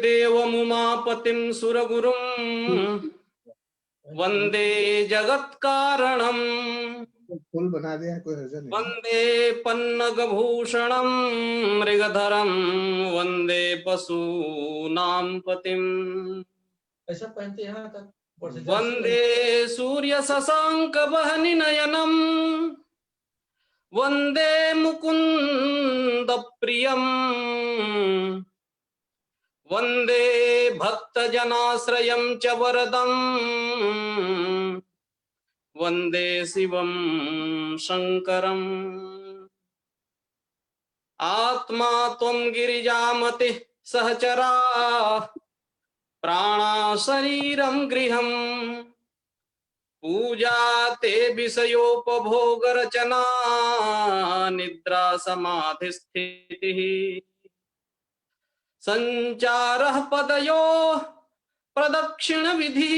देवमुमापतिं सुरगुरुं वंदे जगत्कारणम् full बना दिया कोई हर्जा नहीं। वंदे पन्नगभूषणं मृगधरं वंदे पशूनां पतिम् ऐसा पहनते यहाँ तक वंदे सूर्य शशांक वहनि नयनम वंदे मुकुंद प्रियम वंदे भक्तजनाश्रयं च वरदं वंदे शिवं शंकरम् आत्मा त्वं गिरिजामतिः सहचरा प्राणा शरीरं गृहम् पूजा ते विषयोपभोग रचना निद्रा समाधि स्थितिः संचारः पदयोः प्रदक्षिण विधि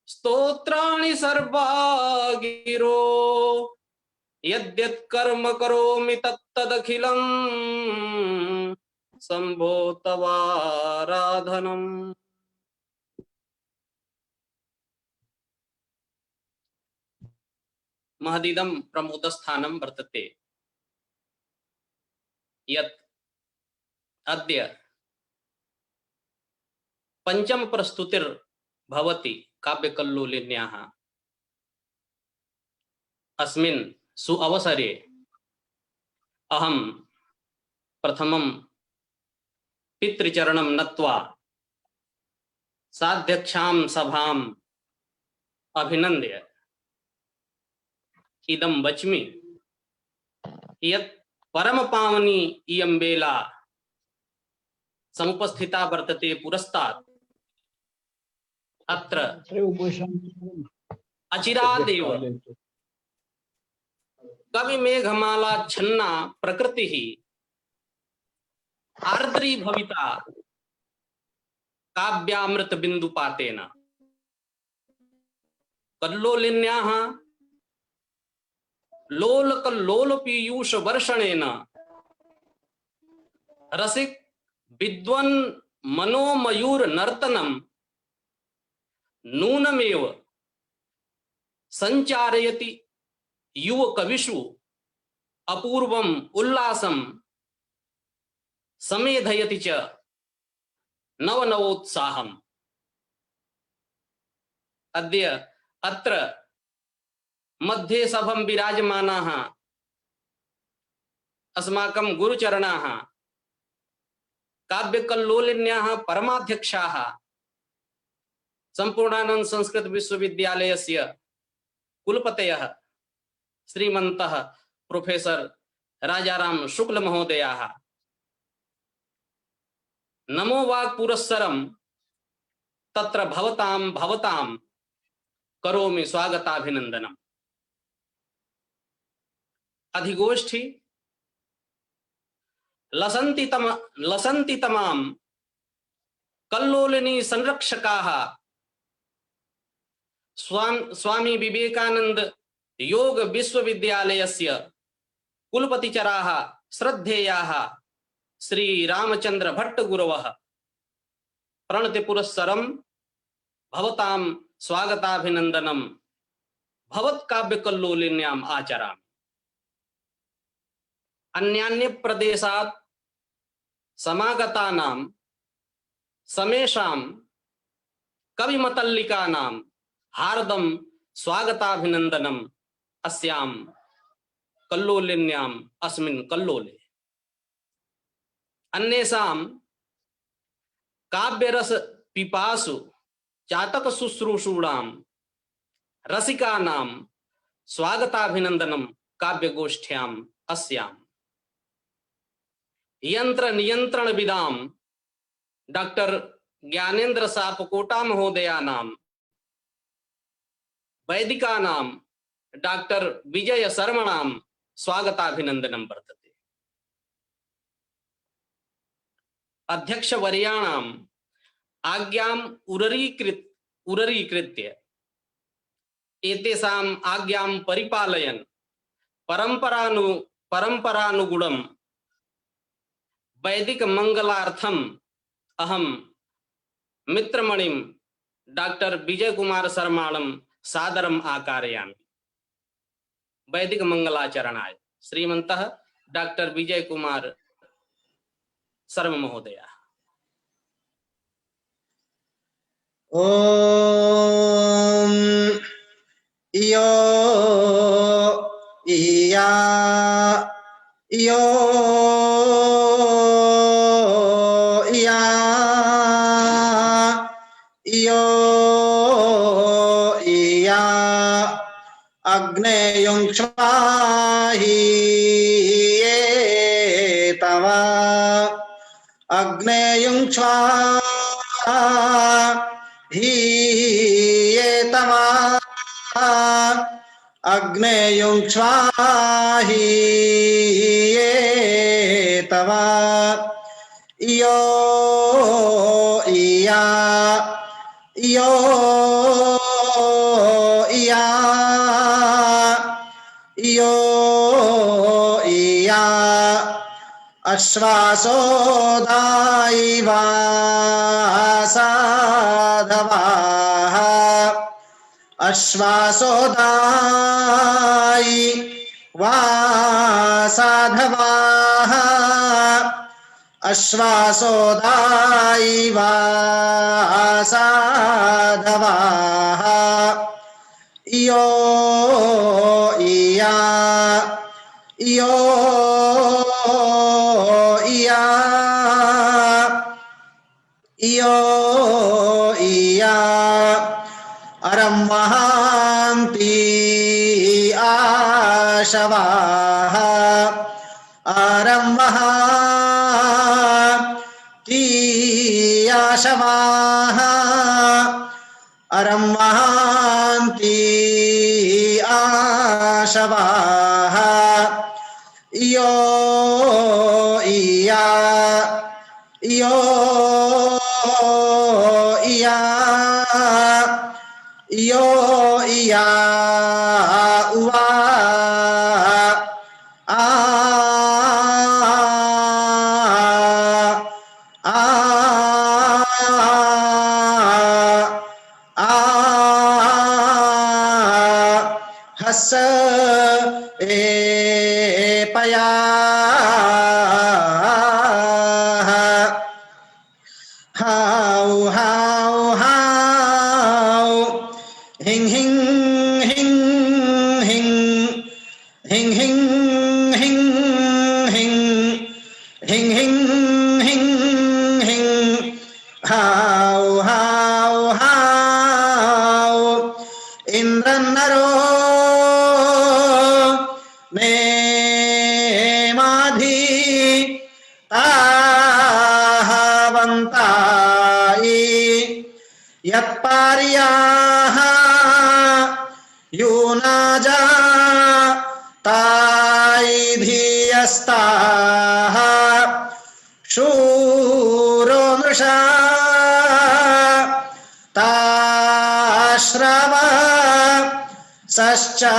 स्तोत्राणि सर्वा गिरो यद्यत् कर्म करोमि तत्तदखिलं शंभो तवाराधनम्। महदिदं प्रमुदस्थानं वर्तते यत् अद्य पंचम प्रस्तुतिर्भवति काव्यकल्लोलिन्याः। अस्मिन् सुअवसरे अहं प्रथमं पितृचरणं नत्वा साध्यक्षां सभाम् अभिनन्द्य इदं वच्मि यत् परमपावनी इयं बेला समुपस्थिता वर्तते पुरस्तात् अत्र अचिरादेव कवि मेघमाला छन्ना प्रकृतिः आर्द्री भविता काव्यामृत बिंदुपातेन कल्लोलिन्याः लोलक लोल पीयूष वर्षणेन रसिक विद्वन् मनोमयूर नर्तनम नूनमेव संचारयति युव कविषु अपूर्वम उल्लासम समेधयति च नवनवोत्साहम्। अद्य अत्र मध्ये सभं विराजमानाः अस्माकं गुरुचरणाः काव्यकल्लोलिन्याः परमाध्यक्षाः संपूर्णानंद संस्कृत विश्वविद्यालयस्य कुलपतयः श्रीमन्तः प्रोफेसर राजाराम शुक्ल महोदयाः नमो वाक् पुरस्सरं तत्र भवतां करोमि स्वागताभिनन्दनम्। अधिगोष्ठी लसन्ति तमाम कल्लोलिनी संरक्षकाः स्वामी विवेकानंद योग विश्वविद्यालयस्य कुलपतिचराः श्रद्धेयाः श्री रामचंद्र भट्ट गुरवः प्रणति पुरस्सरं भवतां स्वागताभिनन्दनं भवत्काव्यकल्लोलिन्याम् आचरामि। अन्यान्य प्रदेशात् समागतानां समेषां कविमतल्लिकानां हार्दं स्वागताभिनन्दनम् अस्यां कल्लोलिन्याम् अस्मिन् कल्लोले। अन्येषां काव्यरस पिपासु चातक शुश्रूषूणां रसिकानां स्वागताभिनन्दनं काव्यगोष्ठ्याम् अस्याम्। यंत्र नियंत्रण विदाम डॉक्टर ज्ञानेन्द्र सापकोटा महोदयानां वैदिकानां डॉक्टर विजय शर्मणां स्वागताभिनन्दनं वर्तते। अध्यक्षवर्याणाम् आज्ञाम् उररीकृत्य एतेषाम् आज्ञां परिपालयन् परंपरानुगुणं वैदिक मंगलार्थं अहम मित्रमणिम डॉक्टर विजय कुमार शर्माणम सादरम आकारयामि। वैदिक मंगलाचरणाय श्रीमन्तः डॉक्टर विजय कुमार शर्मा महोदय। ओम यो इया यो इया यो इया अग्नेयुं स्वाहि तव अग्नेयुं स्वाहा तव अग्नेयुं स्वाहि तव यो इया यो इया यो इया अश्वासो दायिवासाधवाः अश्वासो दायिवासाधवाः अश्वासो दायिवासाधवाः यो इया यो इया यो इया अरं महान्ति आशवाः अरं महान्ति आशवाः अरं महान्ति आशवाः यो इया यो इया यो इया उवा हस ए पया हाउ हाउ हाउ हिंग हिंग हिंग हिंग हिंग हिंग हिंग हिंग हिंग हिंग हिंग हिंग हाउ हाउ हाउ इंद्र नरो मे माधी ताहवन्तायि यत्पार्याः यूनाजा ताइधियस्ताः शूरो मृषा ताश्रव सश्चकामायि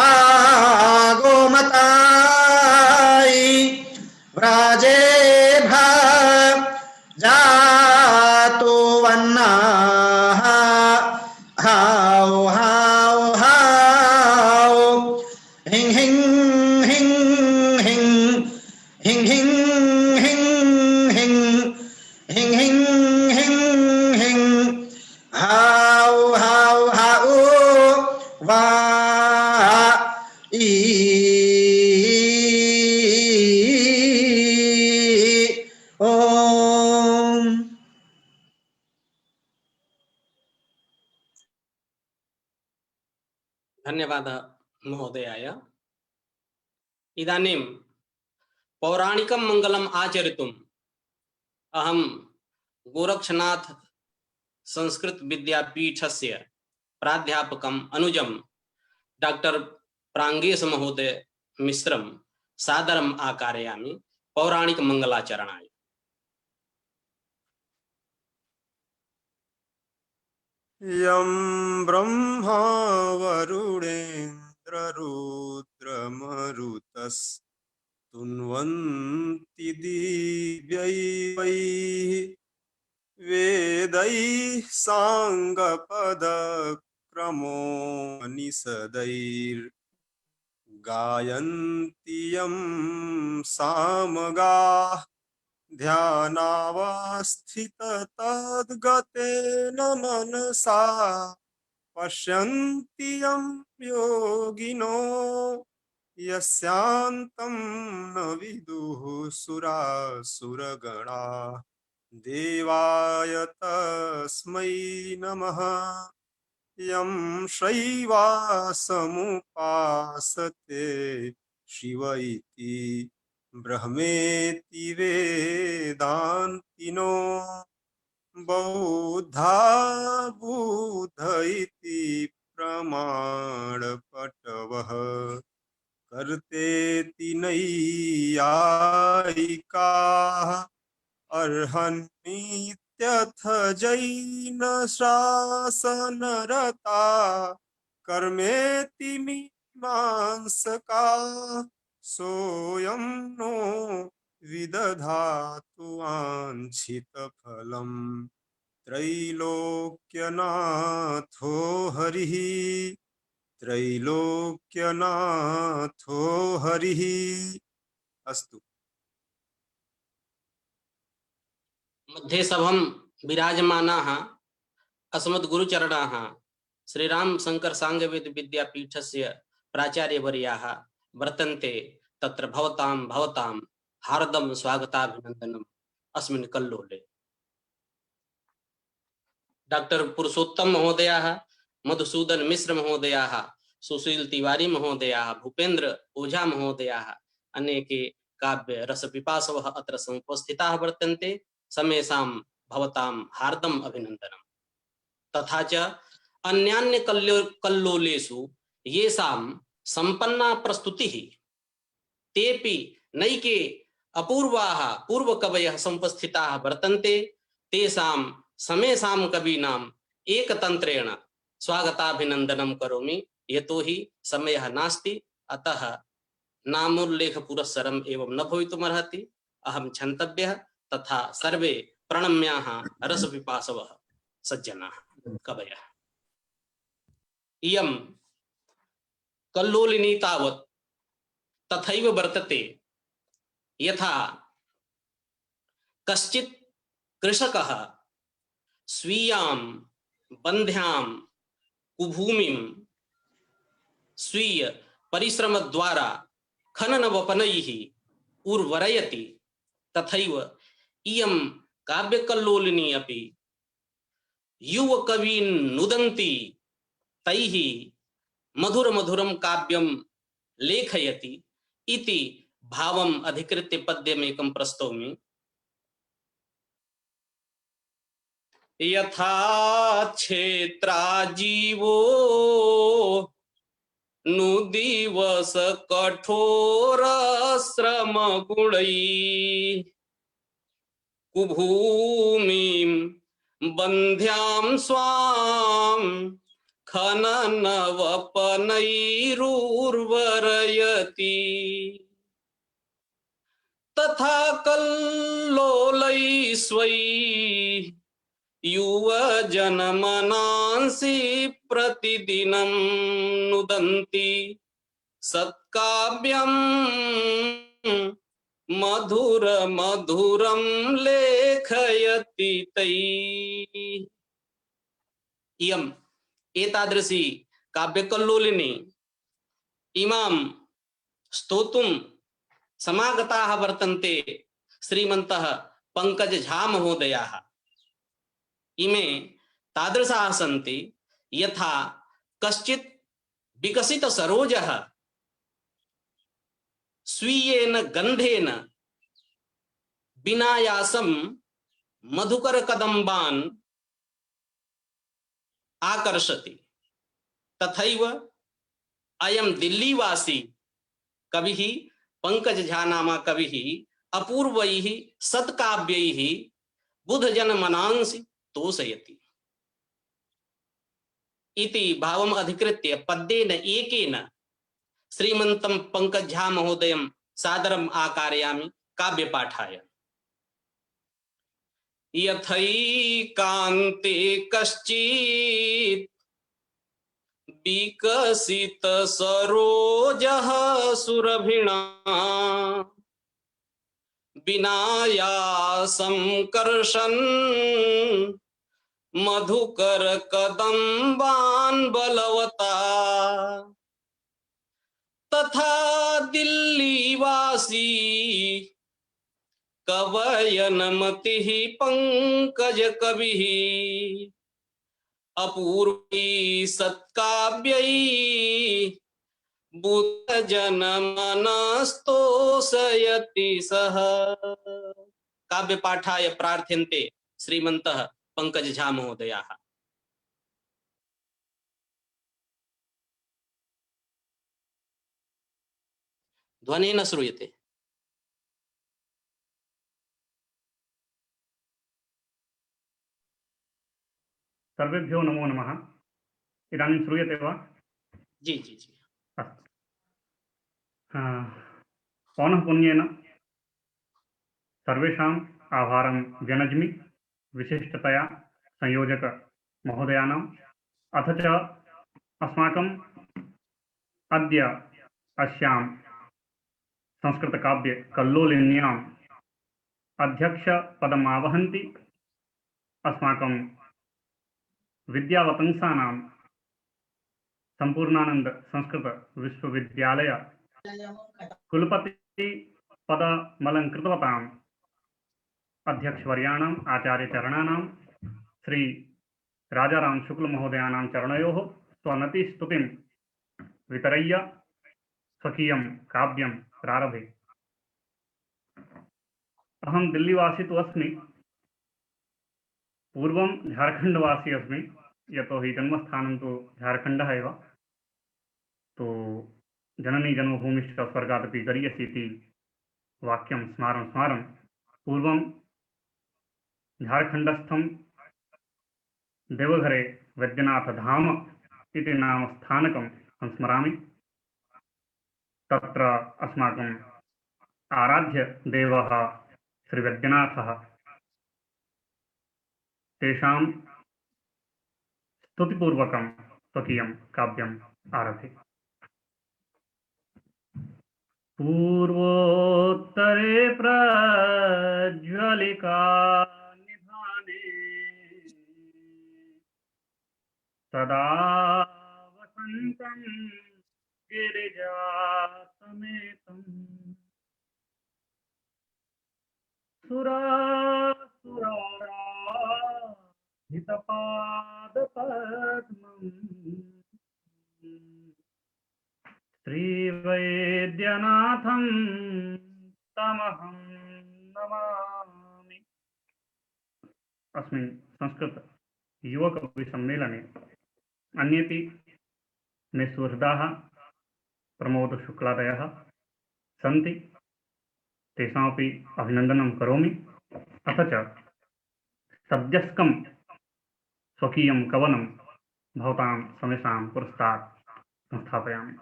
आगोमतायि व्राजेभ जातु वन्नाः हाउ हाउ हाउ हिंग हिंग हिंग हिंग हिंग हिंग हिंग हिंग हिंग हिंग हिंग हिंग हाउ हाउ हाउ वा ई ओम धन्यवाद महोदयाय। इदानीं पौराणिकं मंगलम् आचरितुम् अहं गोरक्षनाथ संस्कृत विद्यापीठस्य प्राध्यापकम् अनुजं डॉक्टर प्रांगेश महोदय मिश्रं सादरम् आकारयामि पौराणिक मंगलाचरणाय। यं ब्रह्मा वरुणेन्द्ररुद्रमरुतस् तुन्वन्ति दिव्यैः वेदैः साङ्गपदक्रमोपनिषदैर्गायन्ति यं सामगाः ध्यानावस्थिततद्गतेन मनसा पश्यन्ति यं योगिनो यस्यान्तं न विदुः सुरासुरगणाः देवाय तस्मै नमः यं शैवासमुपासते शिव इति ब्रह्मेति वेदान्तिनो बौद्धा बुद्ध इति प्रमाणपटवः कर्तेति नैयायिकाः अर्हन्नित्यथ जैनशासनरता कर्मेति मीमांसका सोऽयं नो विदधातु वाञ्छितफलम् त्रैलोक्यनाथो हरिः त्रैलोक्यनाथो हरिः अस्तु। मध्ये सभं विराजमानाः अस्मद्गुरुचरणाः श्रीराम शंकर सांगवेद विद्यापीठस्य प्राचार्यवर्याः वर्तन्ते। तत्र भवतां हार्दं स्वागताभिनन्दनम् अस्मिन् कल्लोले। डॉक्टर पुरुषोत्तम महोदयाः, मधुसूदन मिश्र महोदयाः, सुशील तिवारी महोदयाः, भूपेन्द्र ओझा महोदयाः, अनेके काव्य रसपिपासवः अत्र समुपस्थिताः वर्तन्ते। समेषां भवतां हार्दम् अभिनन्दनम्। तथा च अन्यान्य कल्लोलेषु येषां सम्पन्ना प्रस्तुतिः तेपि नैके अपूर्वाः पूर्वकवयः समुपस्थिताः वर्तन्ते। तेषां समेषां कवीनाम् एकतन्त्रेण स्वागताभिनन्दनं करोमि। यतोहि समयः नास्ति, अतः नामोल्लेखपुरस्सरम् एवं न भवितुमर्हति। अहं क्षन्तव्यः, तथा सर्वे प्रणम्याः रसपिपासवः सज्जनाः कवयः। इयं कल्लोलिनी तावत् तथैव वर्तते यथा कश्चित् कृषकः स्वीयां बन्ध्यां कुभूमिं स्वीय परिश्रमद्वारा खननवपनैः उर्वरयति, तथैव इयं काव्यकल्लोलिनी अपि युवकवीन् नुदन्ति तैः मधुरमधुरं काव्यं लेखयति इति भावम् अधिकृत्य पद्यमेकं प्रस्तौमि। यथा क्षेत्राजीवो नुदिवस कठोर श्रम गुणैः कुभूमिं बन्ध्यां स्वां खननवपनैरुर्वरयति, तथा कल्लोलैस्वैः युवजनमनांसि प्रतिदिनं नुदन्ति सत्काव्यं मधुर मधुरं लेखयति तैः। इयम् एतादृशी काव्यकल्लोलिनी इमां स्तोतुं समागताः वर्तन्ते श्रीमन्तः पंकज झा महोदयाः। इमे तादृशाः सन्ति यथा कश्चित् विकसित सरोजः स्वीयेन गन्धेन विनायासं मधुकर कदम्बान् आकर्षति, तथैव अयं दिल्लीवासी कविः पंकज झा नामा कविः अपूर्वैः सत्काव्यैः बुधजनमनांसि तोषयति इति भावम् अधिकृत्य पद्येन एकेन श्रीमन्तं पंकज झा महोदयं सादरम् आकारयामि काव्यपाठाय। यथैकान्ते कश्चित् विकसित सरोजः सुरभिणा विनायासं कर्षन् मधुकर कदम्बान् बलवता तथा दिल्लीवासी कवयनमतिः पंकज कविः अपूर्वै सत्काव्यै बुद्ध जनमनस्तोषयति सः। काव्य पाठाय प्रार्थ्यन्ते श्रीमन्तः पंकज झा महोदयाः। ध्वनिः न श्रूयते। सर्वेभ्यो नमो नमः। इदानीं श्रूयते वा? जी जी जी। अस्तु। पौनः पुन्येन सर्वेषाम् आभारं व्यनज्मि, विशिष्टतया संयोजक महोदयानाम्, अथ च अस्माकम् अद्य अस्यां संस्कृतकाव्ये कल्लोलिन्याम् अध्यक्षपदम् आवहन्ति अस्माकं विद्यावतंसानां संपूर्णानंद संस्कृत विश्वविद्यालय कुलपति पदमलंकृतवताम् अध्यक्षवर्याणाम् आचार्यचरणानां श्री राजाराम शुक्ल महोदयानां चरणयोः स्वनतिस्तुतिं वितरय्य स्वकीयं काव्यं प्रारभे। अहं दिल्लीवासी तु अस्मि, पूर्वं झारखण्डवासी अस्मि, यतोहि जन्मस्थानं तु झारखण्डः एव। तो जननी जन्मभूमिश्च स्वर्गादपि गरीयसी इति वाक्यं स्मारं स्मारं पूर्वं झारखण्डस्थं देवघरे वैद्यनाथ धाम इति नाम स्थानकं संस्मरामि। तत्र अस्माकम् आराध्य देवः श्री वैद्यनाथः, तेषां स्तुतिपूर्वकं स्वकीयं काव्यम् आरभे। पूर्वोत्तरे प्रज्वलिका निधाने सदा वसन्तं गिरिजासमेतं सुरासुराराधितपादपद्मम् श्रीवैद्यनाथं तमहं नमामि। अस्मिन् संस्कृत युवकविसम्मेलने अन्येपि मे सुहृदाः प्रमोदशुक्लादयः सन्ति, तेषामपि अभिनन्दनं करोमि। अथ च सद्यस्कं स्वकीयं कवनं भवतां समेषां पुरस्तात् संस्थापयामि।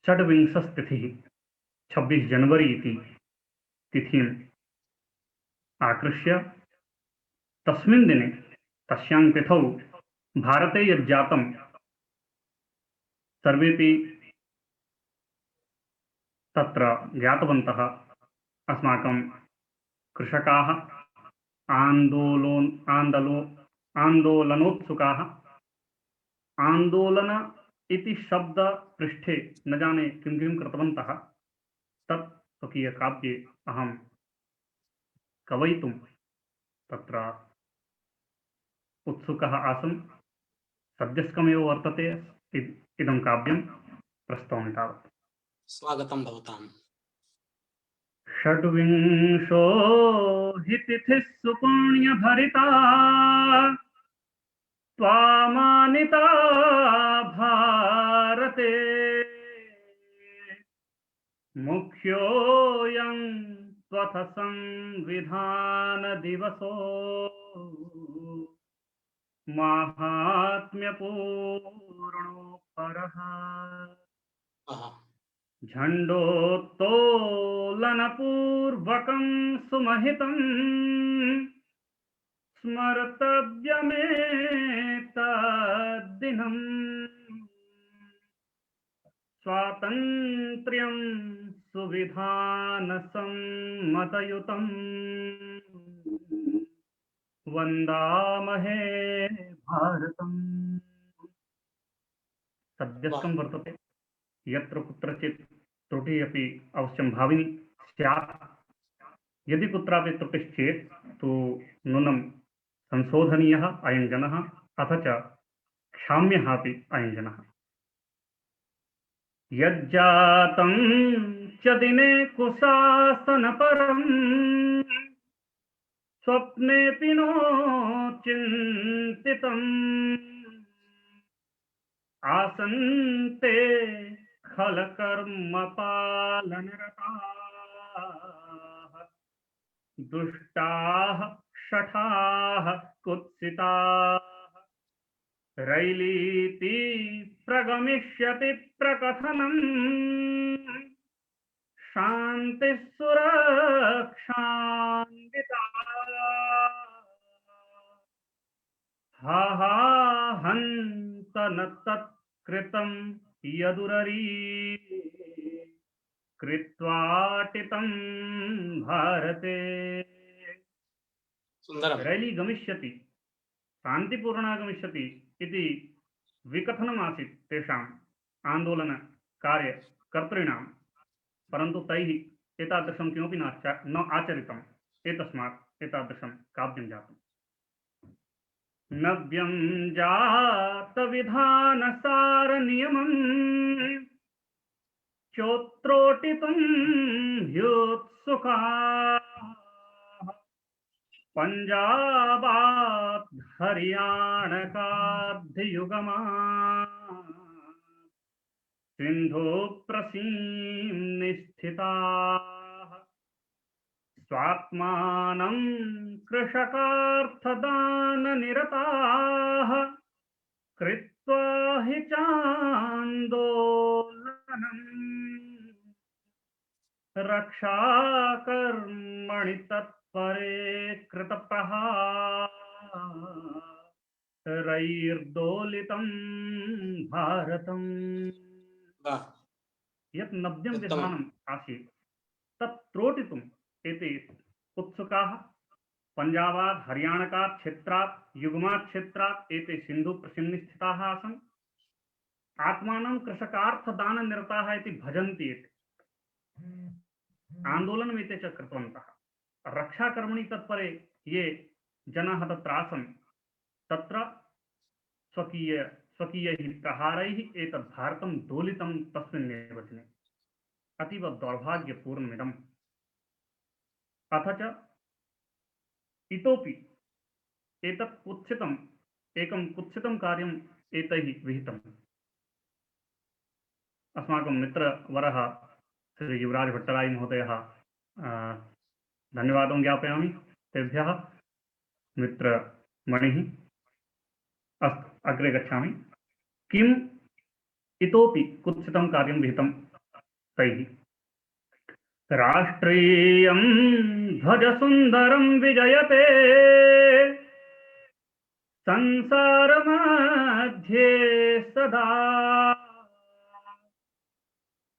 षड्विंशतिथिः 26 जनवरी इति तिथिम् आकृष्य तस्मिन् दिने तस्यां तिथौ भारते यज्जातं सर्वेपि तत्र ज्ञातवन्तः। अस्माकं कृषकाः आन्दोलनोत्सुकाः आन्दोलन इति शब्द पृष्ठे न जाने किं किं कृतवन्तः। तत् स्वकीयकाव्ये अहं कवयितुं तत्र उत्सुकः आसम्। सद्यस्कमेव वर्तते इदं काव्यं प्रस्तौमि तावत्। स्वागतं भवताम्। षड्विंशो हि तिथिः सुपुण्यभरिता त्वामानिता भारते मुख्योऽयं त्वथ संविधान दिवसो माहात्म्यपूर्णो परः। झण्डोत्तोलनपूर्वकं सुमहितं स्मर्तव्यमेतद्दिनम् स्वातन्त्र्यं सुविधानसम्मतयुतम् वन्दामहे भारतम्। सद्यस्तं वर्तते यत्र कुत्रचित् त्रुटिः अपि अवश्यं भाविनी स्यात्। यदि कुत्रापि त्रुटिश्चेत् तु नूनं संशोधनीयः अयं जनः, अथ च क्षाम्यः अपि अयं जनः। यज्जातं च दिने कुशासनपरं स्वप्नेऽपि नो चिन्तितम् आसन्ते खलकर्मपालनरताः दुष्टाः शठाः कुत्सिताः रैलीति प्रगमिष्यति प्रकथनम् शान्तिः सुरक्षान्विता हा हा हन्त न तत्कृतं यदुररी कृत्वाटितं भारते। सुन्दरं। रैली गमिष्यति शान्तिपूर्णा गमिष्यति इति विकथनमासीत् तेषाम् आन्दोलनकार्यकर्तॄणां, परन्तु तैः एतादृशं किमपि न आचरितम्। एतस्मात् एतादृशं काव्यं जातम्। नव्यं जातविधानसारनियमं चोत्रोटितुं ह्युत्सुकाः पञ्जाबात् हरियाणकाब्धियुगमात् सिन्धुप्रसीम्निस्थिताः स्वात्मानं कृषकार्थदाननिरताः कृत्वा हि चान्दोलनम् रक्षाकर्मणि तत्परे कृतप्रहारैर्दोलितं भारतम्। वाह, यत् नव्यं उत्तमम्। विधानम् आसीत् तत् त्रोटितुम् एते उत्सुकाः पञ्जाबात् हरियाणकात् क्षेत्रात् युग्मात् क्षेत्रात् एते सिन्धुप्रसिन्निस्थिताः आसन्। आत्मानं कृषकार्थदाननिरताः इति भजन्ति एते। आन्दोलनम् एते च कृतवन्तः। रक्षाकर्मणि तत्परे ये जनाः तत्र आसन्, तत्र स्वकीयैः प्रहारैः एतत् भारतं दोलितं तस्मिन्नेव दिने। अतीव दौर्भाग्यपूर्णमिदम्। अथ च इतोपि एतत् एकं कुत्सितं कार्यम् एतैः विहितम्। अस्माकं मित्रवरः श्री युवराज भट्टराय महोदयः धन्यवादं ज्ञापयामि तेभ्यः। मित्रमणिः। अस्तु, अग्रे गच्छामि। किम् इतोपि कुत्सितं कार्यं विहितं तैः? राष्ट्रीयं ध्वजसुन्दरं विजयते संसारमध्ये सदा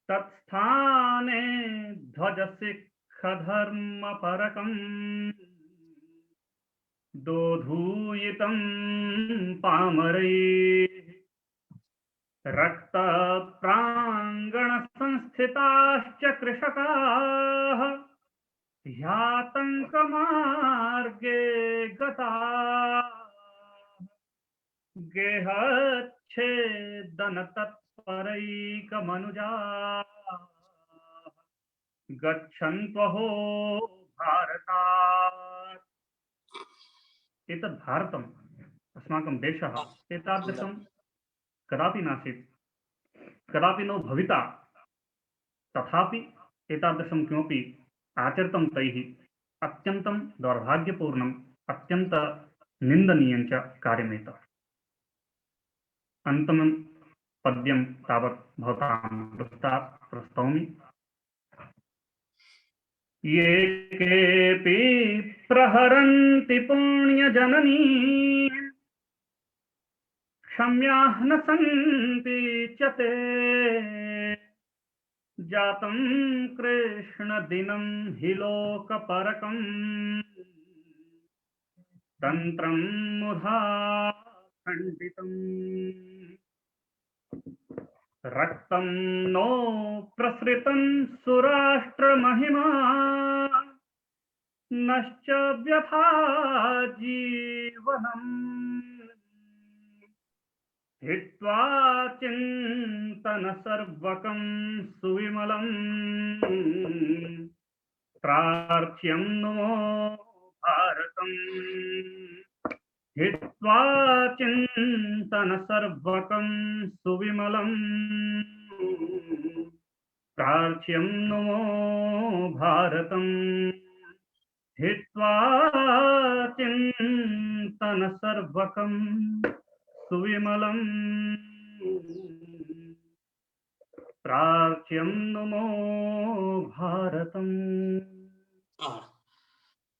तत्स्थाने ध्वजसिक्खधर्मपरकं दोधूयितं पामरैः रक्तप्राङ्गणसंस्थिताश्च कृषकाः ह्यातङ्कमार्गे गताः गेहच्छेदनतत्परैकमनुजाः गच्छन्त्वहो भारतात्। एतद् भारतम्, अस्माकं देशः एतादृशं कदापि नासीत्, कदापि न भविता। तथापि एतादृशं किमपि आचरितं तैः अत्यन्तं दौर्भाग्यपूर्णम्, अत्यन्तं निन्दनीयं च कार्यमेतत्। पद्यं तावत् भवतां प्रस्तौमि। ये केऽपि प्रहरन्ति पुण्यजननी क्षम्याः न सन्ति च ते जातं कृष्णदिनं हि लोकपरकम् तन्त्रं मुधा खण्डितम् रक्तं नो प्रसृतं सुराष्ट्रमहिमा नश्च व्यथा जीवनम् हित्वा चिन्तन सर्वकं सुविमलम् प्रार्थ्यं नो भारतम् हित्वा चिन्तन सर्वकं सुविमलम् प्रार्थ्यं नो भारतम् हित्वा चिन्तन सर्वकं सुविमलम् प्रार्थ्यं नो भारतम्।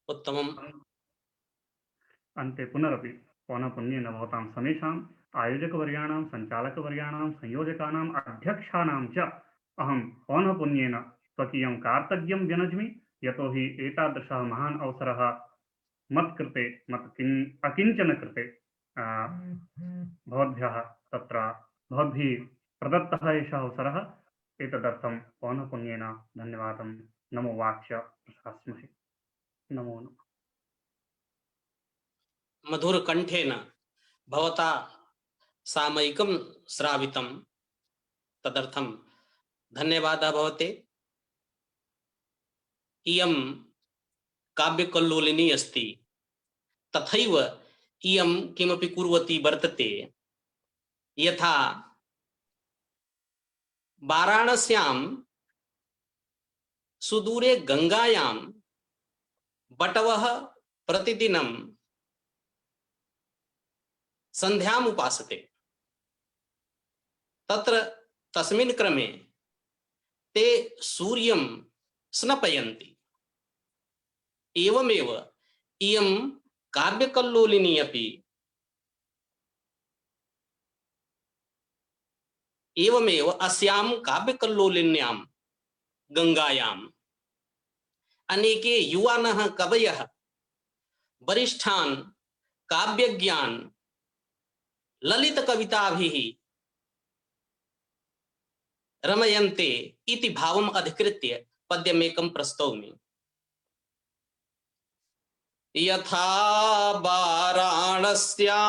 उत्तमम्। अन्ते पुनरपि पौनःपुन्येन भवतां समेषाम् आयोजकवर्याणां, सञ्चालकवर्याणां, संयोजकानाम्, अध्यक्षाणां च अहं पौनःपुन्येन स्वकीयं कार्तज्ञं व्यनज्मि, यतोहि एतादृशः महान् अवसरः मत्कृते अकिञ्चन कृते भवद्भ्यः तत्र भवद्भिः प्रदत्तः एषः अवसरः। एतदर्थं पौनःपुन्येन धन्यवादं नमो वाक्य प्रशास्महे। नमो नमः। मधुर कंठेन भवता सामयिकं श्रावितं तदर्थं धन्यवादः भवते। इयं काव्यकल्लोलिनी अस्ति, तथैव इयं किमपि कुर्वती वर्तते। यथा वाराणस्यां सुदूरे गंगायां बटवः प्रतिदिनं संध्याम् उपासते, तत्र तस्मिन् क्रमे ते सूर्यं स्नपयन्ति। एवमेव इयं काव्यकल्लोलिनी अपि एवमेव अस्यां काव्यकल्लोलिन्यां गंगायाम् अनेके युवानः कवयः वरिष्ठान् काव्यज्ञान् ललित कविताभिः रमयन्ते इति भावम् अधिकृत्य पद्यमेकं प्रस्तौमि। यथा वाराणस्यां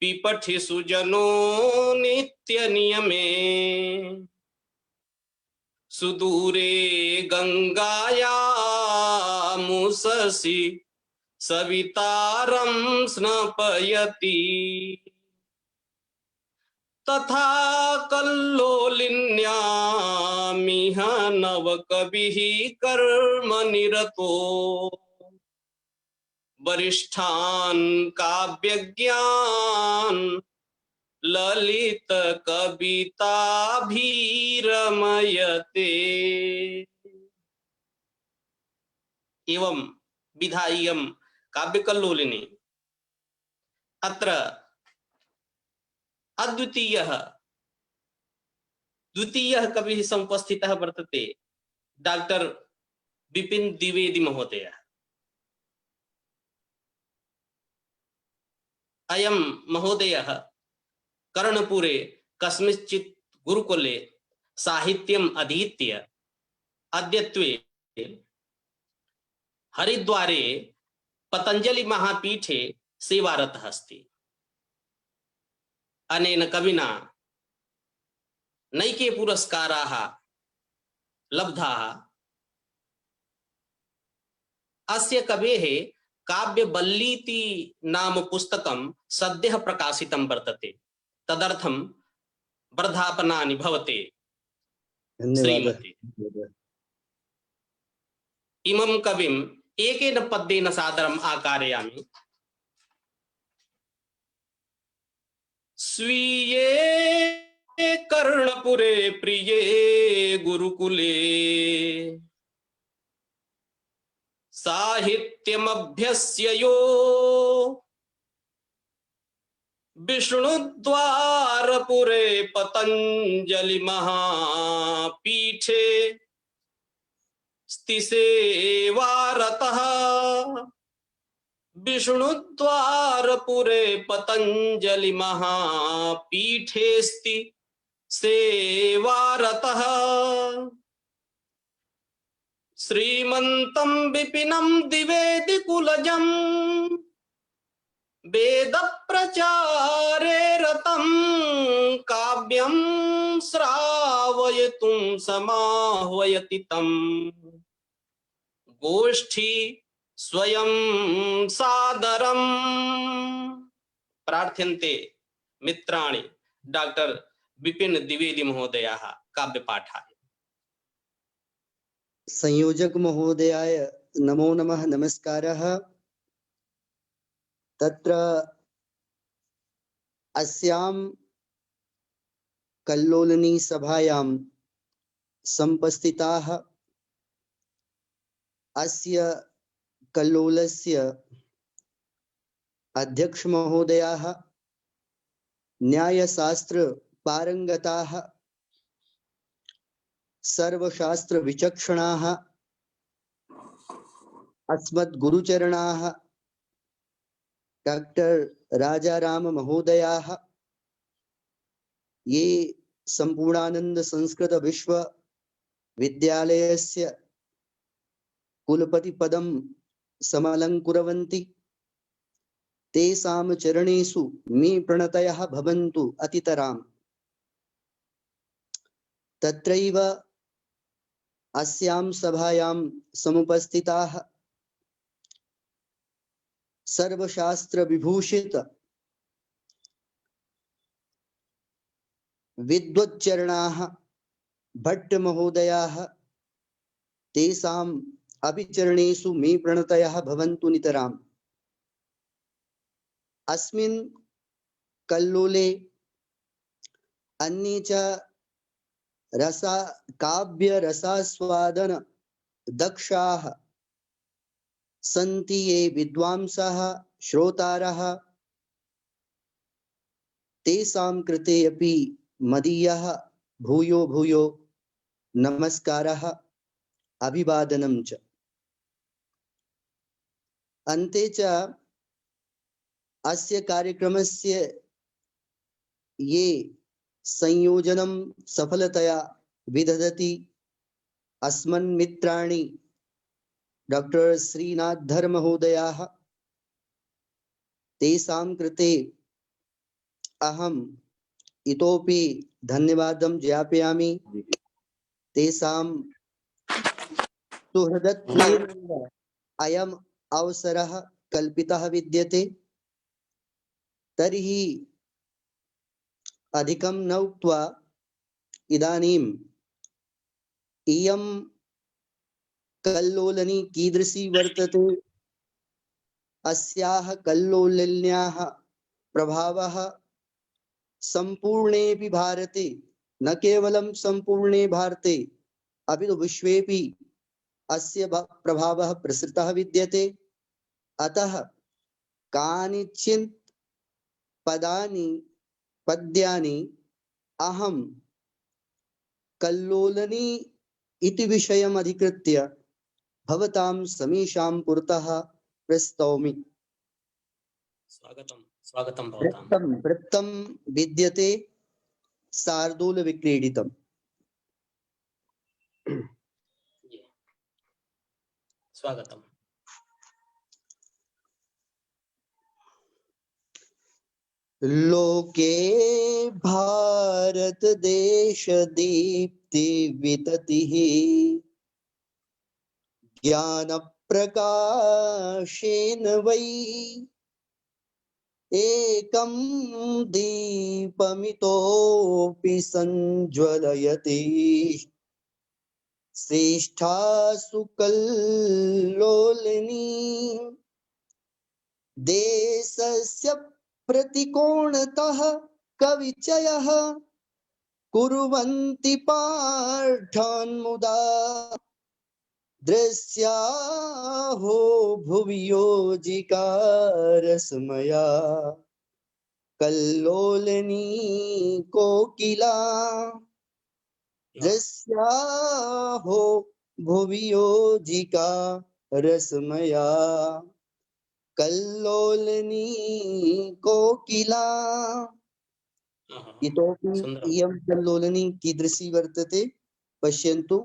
पिपठिषु जनो नित्य नियमे सुदूरे गंगायामुषसि सवितारं स्नपयति तथा कल्लोलिन्यामिह नवकविः कर्मनिरतो वरिष्ठान् काव्यज्ञान् ललित कविताभिरमयते। एवं विधा इयं काव्यकल्लोलिनी। अत्र द्वितीयः कविः समुपस्थितः वर्तते, डॉक्टर विपिन द्विवेदी महोदयः। अयं महोदयः कर्णपुरे कस्मिंश्चित् गुरुकुले साहित्यम् अधीत्य अद्यत्वे हरिद्वारे पतंजलि महापीठे सेवारतः अस्ति। अनेन कविना नैके पुरस्काराः लब्धाः। अस्य कवेः काव्यवल्लीति नाम पुस्तकं सद्यः प्रकाशितं वर्तते। तदर्थं वर्धापनानि भवते श्रीमती। इमं कविम् एकेन पद्येन सादरम् आकारयामि। स्वीये कर्णपुरे प्रिये गुरुकुले साहित्यमभ्यस्य यो विष्णुद्वारपुरे पतंजलि महापीठे स्थिसेवारतः विष्णुद्वारपुरे पतंजलि महापीठेस्ति सेवारतः श्रीमन्तं विपिनं द्विवेदि कुलजं वेद प्रचारे रतं काव्यं श्रावयितुं समाह्वयति तं गोष्ठी स्वयं सादरम प्रार्थ्यन्ते मित्राणि डॉक्टर विपिन द्विवेदी महोदयाः काव्यपाठाय। संयोजक महोदयाय नमो नमः, नमस्कारः। तत्र अस्यां कल्लोलिनी सभायां सम्पस्थिताः अस्य कल्लोलस्य अध्यक्ष महोदयाः, न्यायशास्त्र पारंगताः, सर्वशास्त्र विचक्षणाः, अस्मद्गुरुचरणाः डॉक्टर राजाराम महोदयाः, ये संपूर्णानंद संस्कृत विश्वविद्यालयस्य कुलपति पदं समलंकुर्वन्ति, तेषां चरणेषु मे प्रणतयः भवन्तु अतितराम्। तत्रैव अस्यां सभायां समुपस्थिताः सर्वशास्त्र विभूषित विद्वच्चरणाः भट्ट महोदयाः, तेषां अभिचरणेषु मे प्रणतयः भवन्तु नितराम्। अस्मिन् कल्लोले अन्ये च काव्य रसास्वादन दक्षाः सन्ति ये विद्वांसः श्रोतारः, तेषां कृते अपि मदीयः भूयो भूयो नमस्कारः अभिवादनं च। अन्ते च अस्य कार्यक्रमस्य ये संयोजनं सफलतया विदधति अस्मन्मित्राणि डॉक्टर श्रीनाथधर महोदयाः, तेषां कृते अहम् इतोपि धन्यवादं ज्ञापयामि। तेषां सुहृदत्वेन अयम् अवसरः कल्पितः विद्यते। तर्हि अधिकं न उक्त्वा इदानीम् इयं कल्लोलनी कीदृशी वर्तते, अस्याः कल्लोलिन्याः प्रभावः संपूर्णेऽपि भारते, न केवलं संपूर्णे भारते अपि तु विश्वेऽपि अस्य प्रभावः प्रसृतः विद्यते। अतः कानिचित् पद्यानि अहं कल्लोलनी इति विषयम् अधिकृत्य भवतां समीक्षां पुरतः प्रस्तौमि। स्वागतं स्वागतं भवतां। वृत्तं विद्यते शार्दूल विक्रीडितम्। स्वागतम्। लोके भारत देश दीप्ति विततिः ज्ञान प्रकाशेन वै एकं दीपमितोऽपि संज्वलयति श्रेष्ठासु कल्लोलिनी देशस्य प्रतिकोणतः कविचयः कुर्वन्ति पार्थान् मुदा दृश्याहो भुवि योजिकारस्मया कल्लोलिनी कोकिला दृश्याहो भुवि योजिका रसमया कल्लोलिनी कोकिला इतोपि सुन्दरम्। इयं कल्लोलिनी कीदृशी वर्तते पश्यन्तु।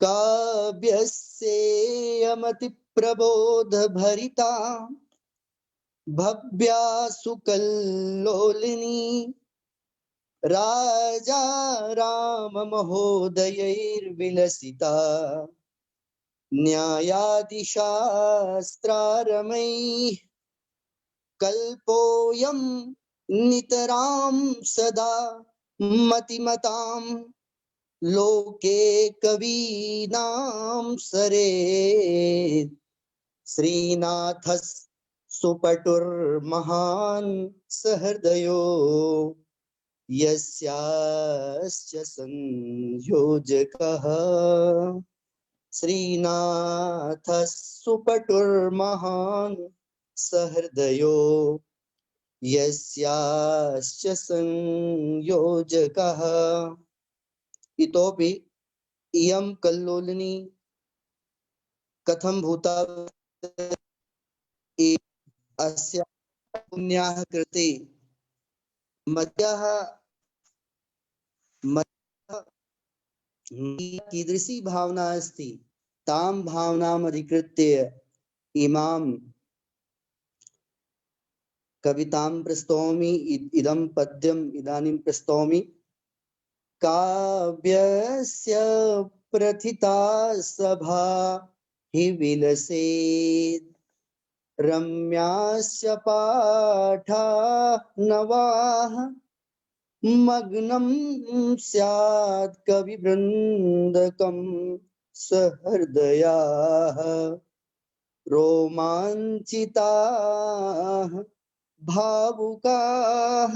काव्यस्येयमतिप्रबोधभरिता भव्यासु कल्लोलिनी राजा राम महोदयैर्विलसिता न्यायादिशास्त्रारमैः कल्पोऽयं नितरां सदा मतिमतां लोके कवीनां सरेत् श्रीनाथः सुपटुर्महान् सहृदयो यस्यास्य संयोजकः श्रीनाथः सुपटुर्महान् सहृदयो यस्यास्य संयोजकः। इतोपि इयं कल्लोलिनी कथं भूता अस्या पुण्याः कृते मद्यः कीदृशी भावना अस्ति तां भावनाम् अधिकृत्य इमां कवितां प्रस्तौमि। इदं पद्यम् इदानीं प्रस्तौमि। काव्यस्य प्रथिता सभा हि विलसेत् रम्यास्य पाठा नवाः मग्नं स्यात् कविवृन्दकं सहृदयाः रोमाञ्चिताः भावुकाः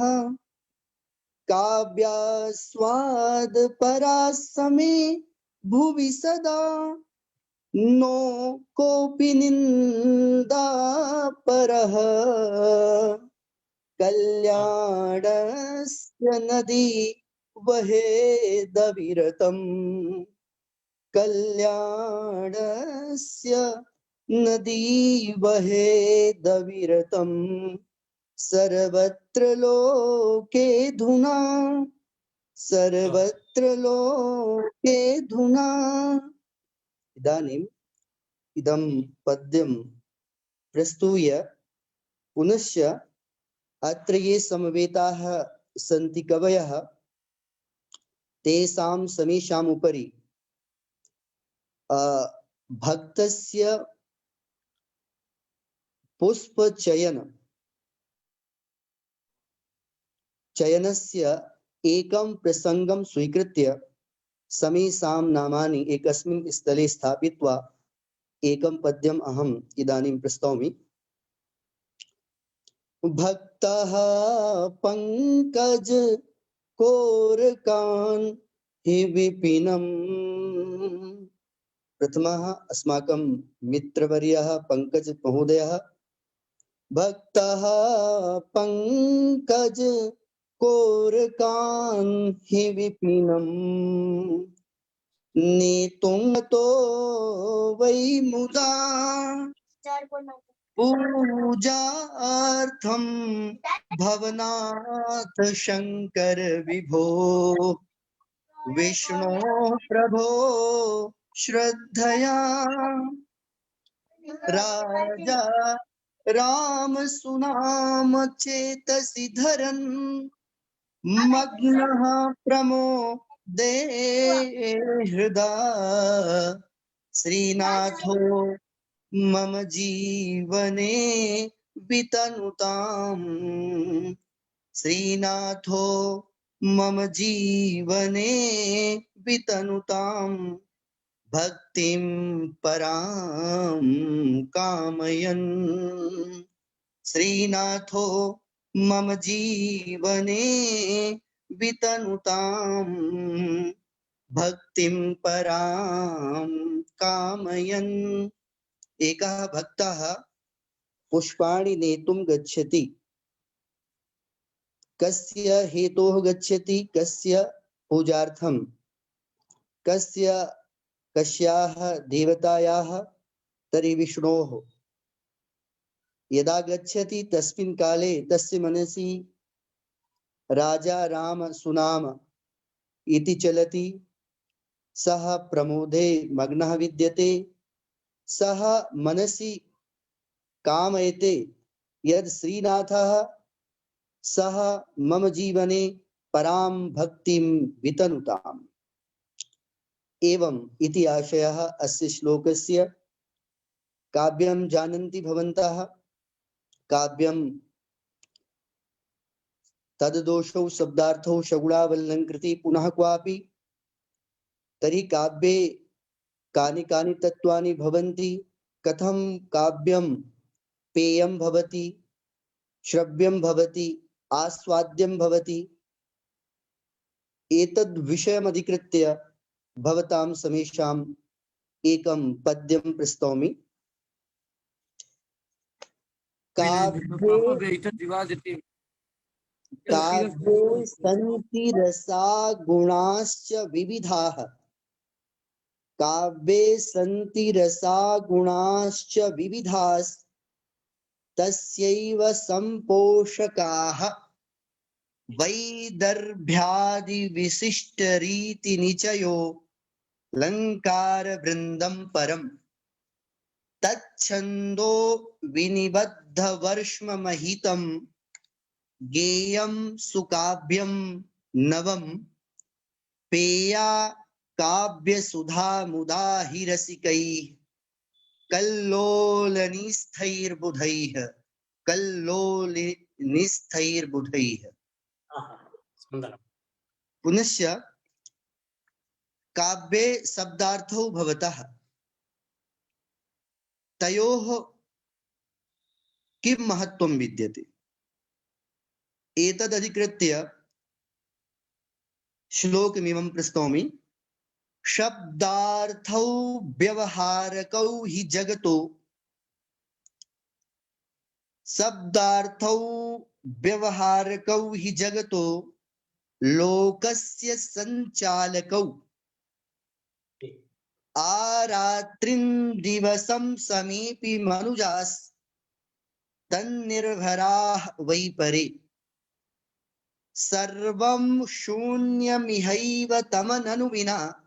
काव्यास्वादपरासमे भुवि सदा नो कोऽपि निन्दापरः कल्याणस्य नदी वहेदविरतम् कल्याणस्य नदी वहेदविरतम् सर्वत्र लोकेऽधुना सर्वत्र लोकेऽधुना। इदानीम् इदं पद्यं प्रस्तूय पुनश्च अत्र ये समवेताः सन्ति कवयः तेषां समेषाम् उपरि भक्तस्य चयनस्य एकं प्रसंगं स्वीकृत्य समेषां नामानि एकस्मिन् स्थले स्थापयित्वा एकं पद्यम् अहम् इदानीं प्रस्तौमि। भक्तः पंकज कोरकान् हि विपिनम्। प्रथमः अस्माकं मित्रवर्यः पंकज महोदयः। भक्तः पंकज कोरकान् हि विपिनम् नेतुं तो वै मुदा पूजार्थं भवनाथ शंकर विभो विष्णु प्रभो श्रद्धया राजा राम सुनाम चेतसि धरन् मग्नः प्रमोदे हृदा श्रीनाथो मम जीवने वितनुताम् श्रीनाथो मम जीवने वितनुताम् भक्तिं परां कामयन् श्रीनाथो मम जीवने वितनुताम् भक्तिं परां कामयन्। एकः भक्तः पुष्पाणि नेतुं गच्छति। कस्य हेतोः गच्छति? कस्य पूजार्थं? कस्य कस्याः देवतायाः? तर्हि विष्णोः। यदा गच्छति तस्मिन् काले तस्य मनसि राजा राम सुनाम इति चलति। सः प्रमोदे मग्नः विद्यते। सः मनसि कामयते यद् श्रीनाथः सः मम जीवने परां भक्तिं वितनुताम्। एवम् इति आशयः अस्य श्लोकस्य। काव्यं जानन्ति भवन्तः? काव्यं तद्दोषौ शब्दार्थौ शगुणावलङ्कृति पुनः क्वापि। तर्हि काव्ये कानि कानि तत्त्वानि भवन्ति? कथं काव्यं पेयं भवति, श्रव्यं भवति, आस्वाद्यं भवति? एतद् विषयम् अधिकृत्य भवतां समेषाम् एकं पद्यं प्रस्तौमि। काव्ये सन्ति रसा गुणाश्च विविधाः। काव्ये सन्ति रसा गुणाश्च विविधास् तस्यैव सम्पोषकाः वैदर्भ्यादि विशिष्टरीति निचयो लंकार वृंदं परम तच्छन्दो विनिबद्ध वर्ष्म महितं गेयं सुकाव्यं नवम पेया काव्य सुधा मुदा हि रसिकैः कल्लोलनिस्थैर्बुधैः कल्लोलनिस्थैर्बुधैः। सुन्दरम्। पुनश्च काव्ये शब्दार्थौ भवतः तयोः किं महत्त्वं विद्यते? एतदधिकृत्य श्लोकमिमं प्रस्तौमि। शब्दार्थौ व्यवहारकौ हि जगतो शब्दार्थौ व्यवहारकौ हि जगतो लोकस्य संचालकौ आरात्रिं दिवसं समीपि मनुजास् तन्निर्भराः वै परे सर्वं शून्यमिहैव तमननु विना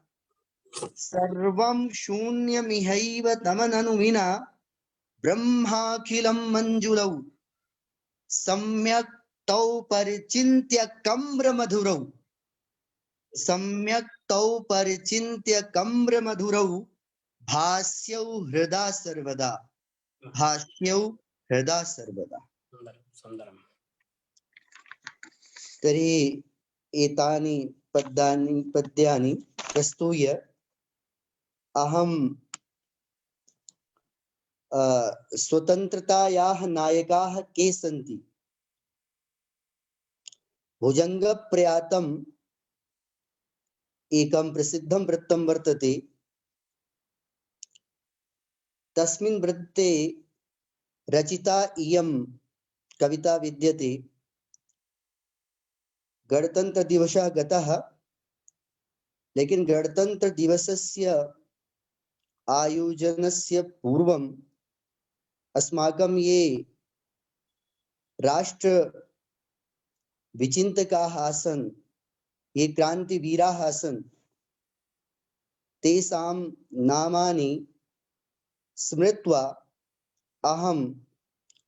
सर्वं शून्यमिहैव तमननु विना ब्रह्माखिलं मंजुलौ सम्यक् तौ परिचिन्त्य कम्रमधुरौ सम्यक् तौ परिचिन्त्य कम्रमधुरौ भास्यौ हृदा सर्वदा भास्यौ हृदा सर्वदा। सुन्दरम्। तर्हि एतानि पद्यानि प्रस्तूय अहं स्वतन्त्रतायाः नायकाः के सन्ति? भुजङ्गप्रयातम् एकं प्रसिद्धं वृत्तं वर्तते। तस्मिन् वृत्ते रचिता इयं कविता विद्यते। गणतन्त्रदिवसः गतः, लेकिन गणतन्त्रदिवसस्य आयोजनस्य पूर्वम् अस्माकं ये राष्ट्र विचिन्तकाः आसन्, ये क्रान्तिवीराः आसन्, तेषां नामानि स्मृत्वा अहं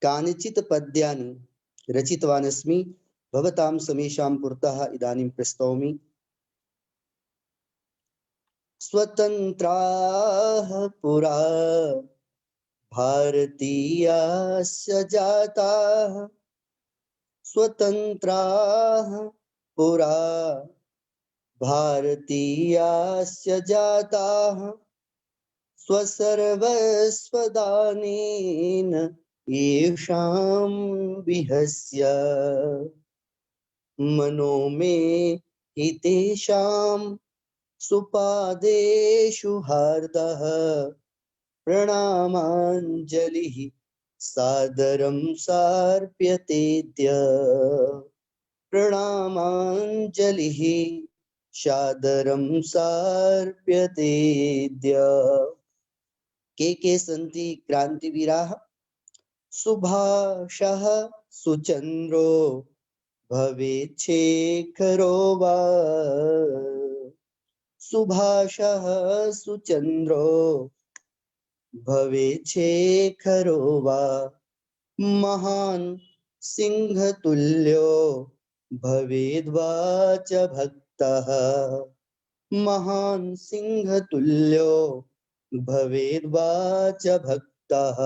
कानिचित् पद्यानि रचितवान् अस्मि। भवतां समेषां पुरतः इदानीं प्रस्तौमि। स्वतन्त्राः पुरा भारतीयास्य जाताः स्वतन्त्राः पुरा भारतीयास्य जाताः स्वसर्वस्वदानेन येषां विहस्य मनो मे हितेषां सुपादेषु हार्दः प्रणामाञ्जलिः सादरं सार्प्यतेद्य प्रणामाञ्जलिः सादरं सार्प्यतेद्य के सन्ति क्रान्तिवीराः सुभाषः सुचन्द्रो भवेच्छेखरो वा सुभाषः सुचन्द्रो भवेच्छेखरो वा महान् सिंहतुल्यो भवेद्वा च भक्तः महान् सिंहतुल्यो भवेद्वा च भक्तः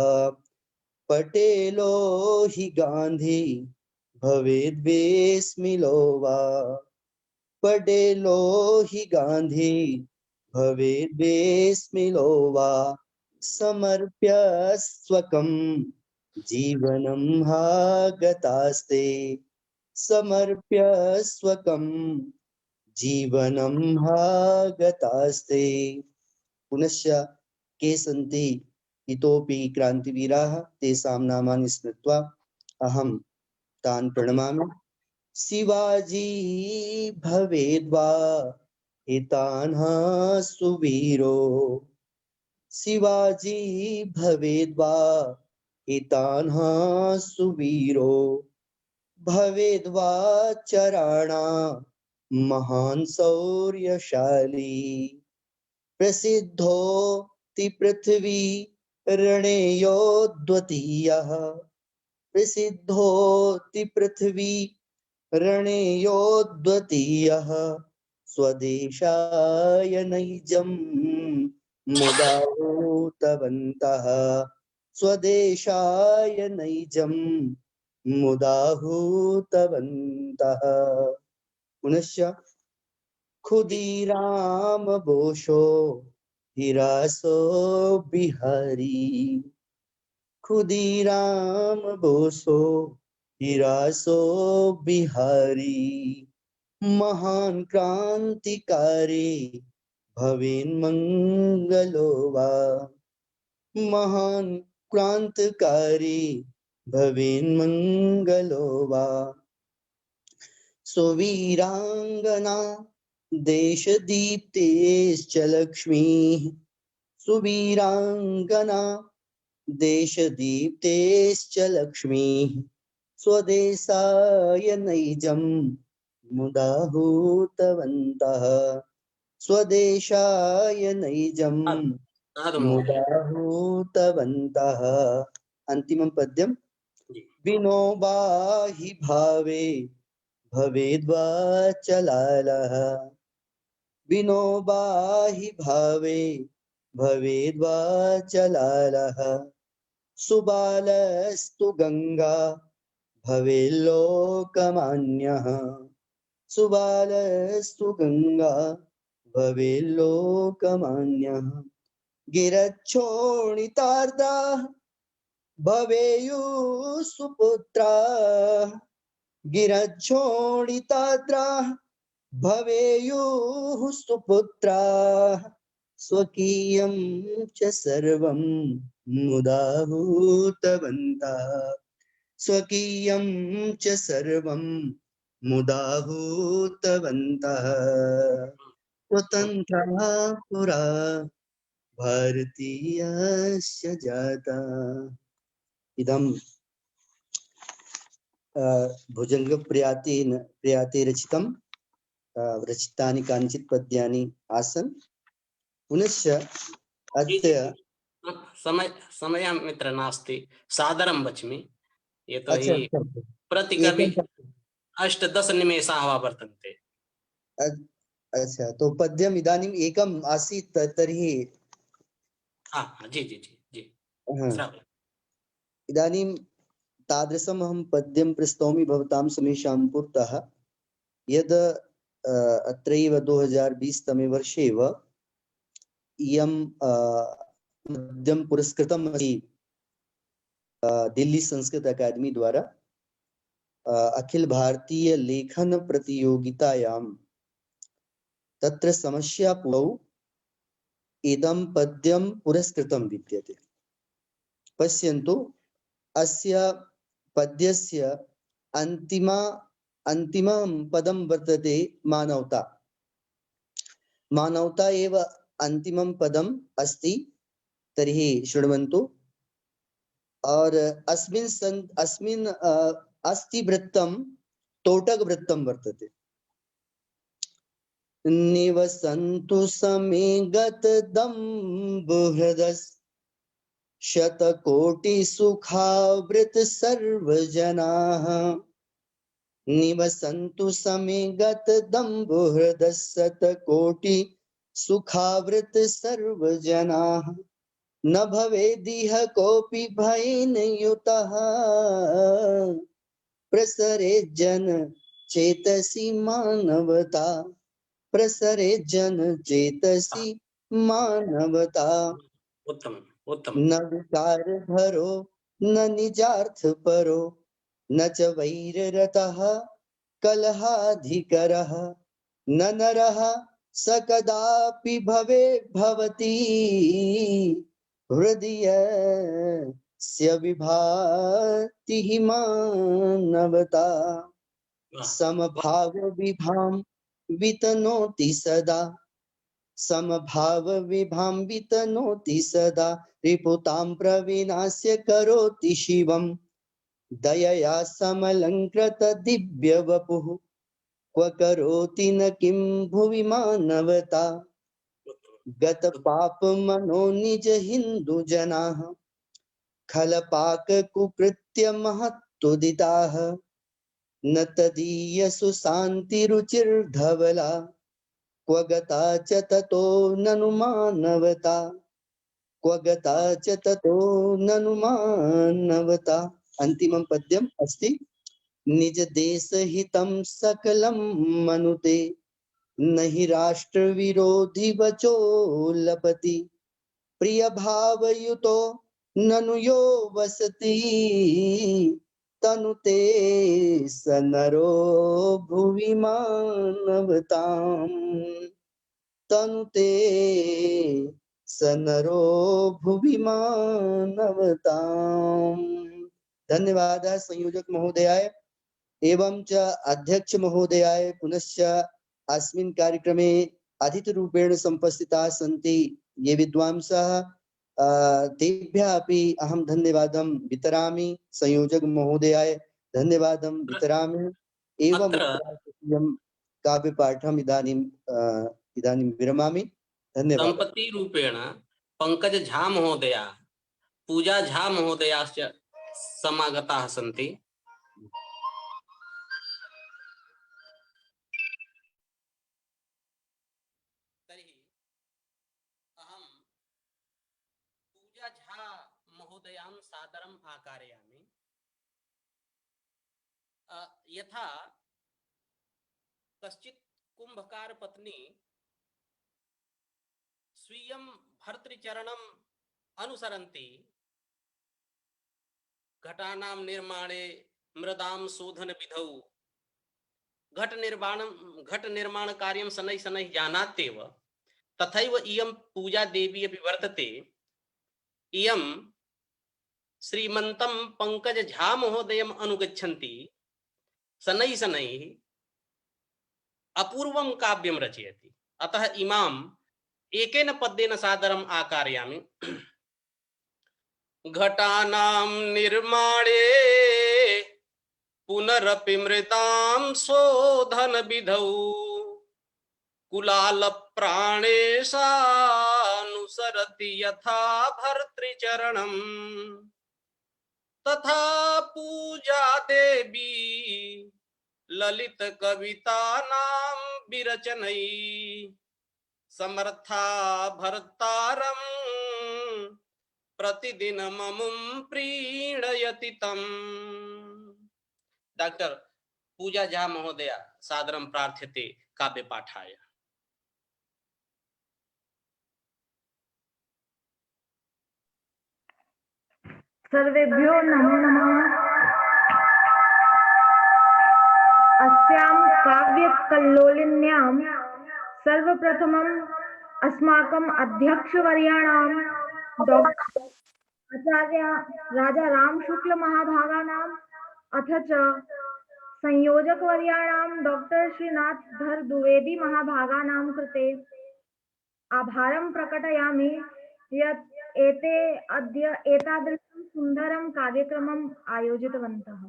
पटेलो हि गान्धी भवेद्वेस्मिलो वा पटेलो हि गान्धी भवेद्वेस्मिलो वा समर्प्य स्वकं जीवनं हा गतास्ते समर्प्य स्वकं जीवनं हा गतास्ते पुनश्च के सन्ति इतोपि क्रान्तिवीराः तेषां नामानि स्मृत्वा अहं तान् प्रणमामि शिवाजी भवेद्वा हितान्ः सुवीरो शिवाजी भवेद्वा हितान्ः सुवीरो भवेद्वा चराणा महान् शौर्यशाली प्रसिद्धोऽस्ति पृथ्वी रणेयो द्वितीयः प्रसिद्धोऽस्ति पृथ्वी रणेयो द्वितीयः स्वदेशाय नैजं मुदा हूतवन्तः स्वदेशाय नैजं मुदा हूतवन्तः पुनश्च खुदीराम बोशो हिरासो बिहारी खुदीराम बोसो हिरासो बिहारी महान क्रांतिकारी भवेन् मंगलो वा महान क्रांतिकारी भवेन् मंगलो वा सुवीरांगना देशदीप्तेश्च लक्ष्मीः सुवीरांगना देशदीप्तेश्च लक्ष्मीः स्वदेशाय नैजं मुदा हूतवन्तः स्वदेशाय नैजं मुदा हूतवन्तः अन्तिमं पद्यं विनोबा हि भावे भवेद्वाचलालः विनोबा हि भावे भवेद्वाचलालः सुबालस्तु गंगा भवेल्लोकमान्यः सुबालस्तु गंगा भवेल्लोकमान्यः गिरच्छोणितार्दाः भवेयुः सुपुत्राः गिरच्छोणितार्दाः भवेयुः सुपुत्राः स्वकीयं च सर्वं मुदा हूतवन्तः स्वकीयं च सर्वं मुदा हूतवन्तः स्वतन्त्रः पुरा भारतीयस्य जाता इदं भुजंग प्रियाते रचितं रचितानि कानिचित् पद्यानि आसन् पुनश्च अद्य समय मित्र नास्ति सादरं वच्मि यतोहि प्रतिकवि 8-10 निमेषाः वा वर्तन्ते। अच्छा तो पद्यम् इदानीम् एकम् आसीत् तर्हि जी जी जी जी इदानीं तादृशम् अहं पद्यं प्रस्तौमि भवतां समेषां पुरतः यद् अत्रैव 2020 तमे वर्षे एव इयं पद्यं पुरस्कृतम् अस्ति दिल्ली संस्कृत अकादमी द्वारा अखिल भारतीय लेखन प्रतियोगितायां तत्र समस्या पूर्वौ इदं पद्यं पुरस्कृतं विद्यते। पश्यन्तु, अस्य पद्यस्य अन्तिमं पदं वर्तते मानवता। मानवता एव अन्तिमं पदम् अस्ति। तर्हि शृण्वन्तु। और अस्मिन् अस्ति वृत्तं तोटक वृत्तं वर्तते। निवसन्तु समे गतदम्बुहृदस् शतकोटि सुखावृत सर्वजनाः। निवसन्तु समे गतदम्बुहृदस् शतकोटि सुखावृत सर्वजनाः। न भवेदिह कोऽपि भयेन युतः प्रसरे जन चेतसि मानवता। प्रसरे जन चेतसि मानवता। उत्तम उत्तम। न विकार भरो न निजार्थ परो न च वैररतः कलहाधिकरः। न नरः स कदापि भवे भवति हृदयस्य विभाति हि मानवता। समभाव विभां वितनोति सदा। समभाव विभां वितनोति सदा। रिपुतां प्रविनाश्य करोति शिवम्। दयया समलङ्कृत दिव्य वपुः क्व करोति न किं भुवि मानवता। गत पाप मनो निज हिंदू जनाः खलपाक कुकृत्य महत्तुदिताः। न तदीय सुशान्ति रुचिर्धवला क्व गता च ततो ननु मानवता। क्व गता च ततो ननु मानवता। अंतिमं पद्यम् अस्ति। निज देश हितं सकलं मनुते नहि राष्ट्र विरोधी वचो लपति। प्रिय भावयुतो ननु यो वसति तनुते स नरो भुवि मानवताम्। तनुते स नरो भुवि मानवताम्। धन्यवादः संयोजक महोदयाय एवं च अध्यक्ष महोदयाय। पुनश्च अस्मिन् कार्यक्रमे अतिथिरूपेण सम्पस्थिताः सन्ति ये विद्वांसः, तेभ्यः अपि अहं धन्यवादं वितरामि। संयोजक महोदयाय धन्यवादं वितरामि। एवं काव्यपाठम् इदानीं विरमामि। धन्यवादः। दंपति रूपेण पंकज झा महोदया, पूजा झा महोदयाश्च समागताः सन्ति। तर्हि अहं पूजा झा महोदयां सादरम् आकारयामि। यथा कश्चित् कुंभकार पत्नी स्वीयं भर्तृचरणम् अनुसरन्ति घटानां निर्माणे मृदां शोधन विधौ घट निर्माण कार्यं शनैः शनैः जानात्येव, तथैव इयं पूजा देवी अपि वर्तते। इयं श्रीमन्तं पंकज झा महोदयम् अनुगच्छन्ति। शनैः शनैः अपूर्वं काव्यं रचयति। अतः इमाम् एकेन पद्येन सादरम् आकारयामि। घटानां निर्माणे पुनरपि मृतां शोधन विधौ कुलाल प्राणेशानुसरति यथा भर्तृचरणम् तथा पूजा देवी ललित कवितानां विरचनै समर्था भर्तारम् प्रतिदिनममुं प्रीणयति तम्। डॉक्टर पूजा झा महोदया सादरं प्रार्थ्यते काव्यपाठाय। सर्वेभ्यो नमो नमः। अस्यां काव्यकल्लोलिन्यां सर्वप्रथमम् अस्माकम् अध्यक्षवर्याणां डॉक्टर आचार्य राजा राम शुक्ल महाभागानाम् अथ च संयोजकवर्याणां डॉक्टर श्रीनाथ धर द्विवेदी महाभागानां कृते आभारं प्रकटयामि यत् एते अद्य एतादृशं सुन्दरं कार्यक्रमम् आयोजितवन्तः।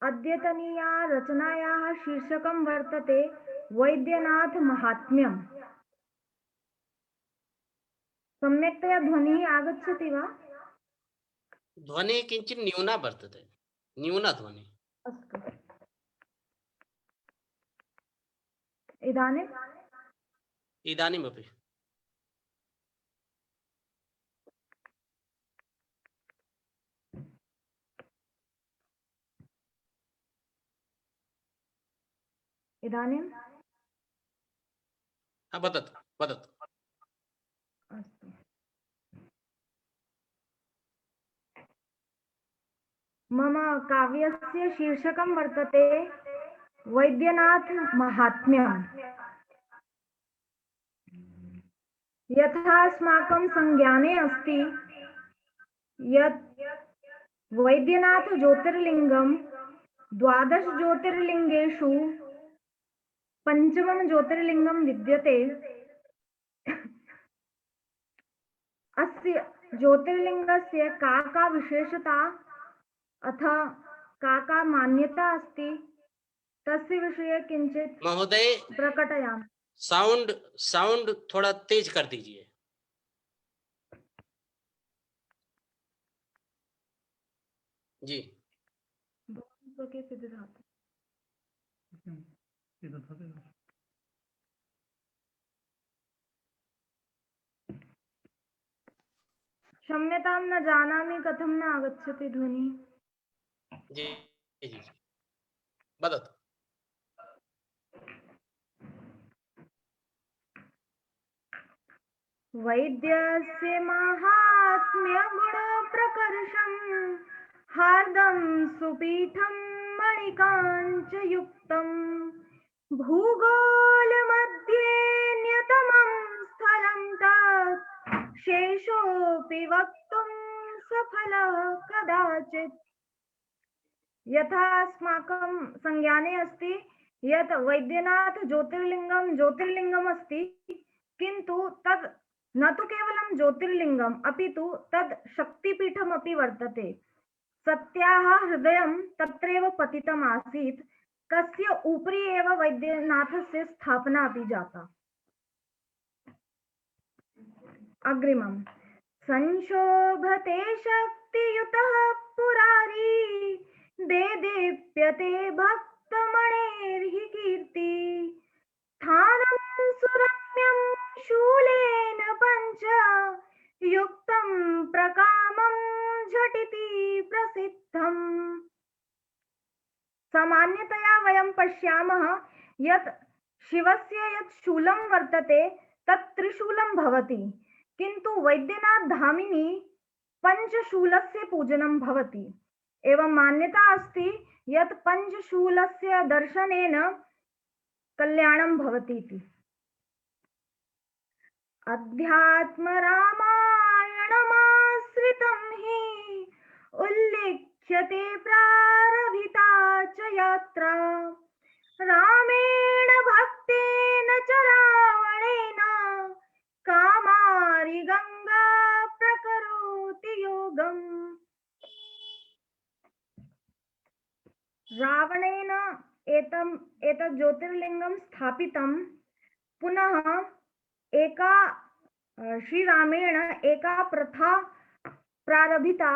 अद्यतनीया रचनायाः शीर्षकं वर्तते वैद्यनाथ महात्म्यम्। सम्यक्तया ध्वनिः आगच्छति वा? ध्वनिः किञ्चित् न्यूना वर्तते, न्यूना ध्वनिः। अस्तु, इदानीम् इदानीमपि इदानीं वदतु वदतु। अस्तु, मम काव्यस्य शीर्षकं वर्तते वैद्यनाथ महात्म्यम्। यथा अस्माकं संज्ञाने अस्ति यत् वैद्यनाथ ज्योतिर्लिंगं 12 ज्योतिर्लिंगेषु पंचमं ज्योतिर्लिंगं विद्यते। अस्य ज्योतिर्लिंगस्य का विशेषता अथ का मान्यता अस्ति तस्य विषये किंचित महोदय प्रकटयामि। साउंड थोड़ा तेज कर दीजिए। जी क्षम्यतां, न जानामि कथं न आगच्छति ध्वनिः। जी जी वदतु। वैद्यस्य माहात्म्य गुण प्रकर्षं हार्दं सुपीठं मणिकाञ्चयुक्तं भूगोल मध्ये न्यतमं स्थलं तत् शेषोऽपि वक्तुं सफलः कदाचित्। यथा अस्माकं संज्ञाने अस्ति यत् वैद्यनाथ ज्योतिर्लिंगम् अस्ति, किन्तु तद् न तु केवलं ज्योतिर्लिंगम् अपितु तद् शक्तिपीठम् अपि वर्तते। सत्याः हृदयं तत्रैव पतितम् आसीत्, तस्य उपरि एव वैद्यनाथस्य स्थापना अपि जाता। अग्रिमम् संशोभते शक्तियुतः पुरारी देदीप्यते भक्तमणेर्हि कीर्ति स्थानं सुरम्यं शूलेन पञ्च युक्तं प्रकामं झटिति प्रसिद्धम्। सामान्यतया वयं पश्यामः यत् शिवस्य यत् शूलं वर्तते तत् त्रिशूलं भवति, किन्तु वैद्यनाथ धामिनि पञ्चशूलस्य पूजनं भवति। एवं मान्यता अस्ति यत् पञ्चशूलस्य दर्शनेन कल्याणं भवति इति। अध्यात्म रामायणमाश्रितं हि उल्लिख्यते प्रारभिता च यात्रा रामेण भक्तेन च रावणेन कामारि गंगा प्रकरोति योगम्। रावणेन एतत् ज्योतिर्लिंगं स्थापितं, पुनः श्रीरामेण एका प्रथा प्रारभिता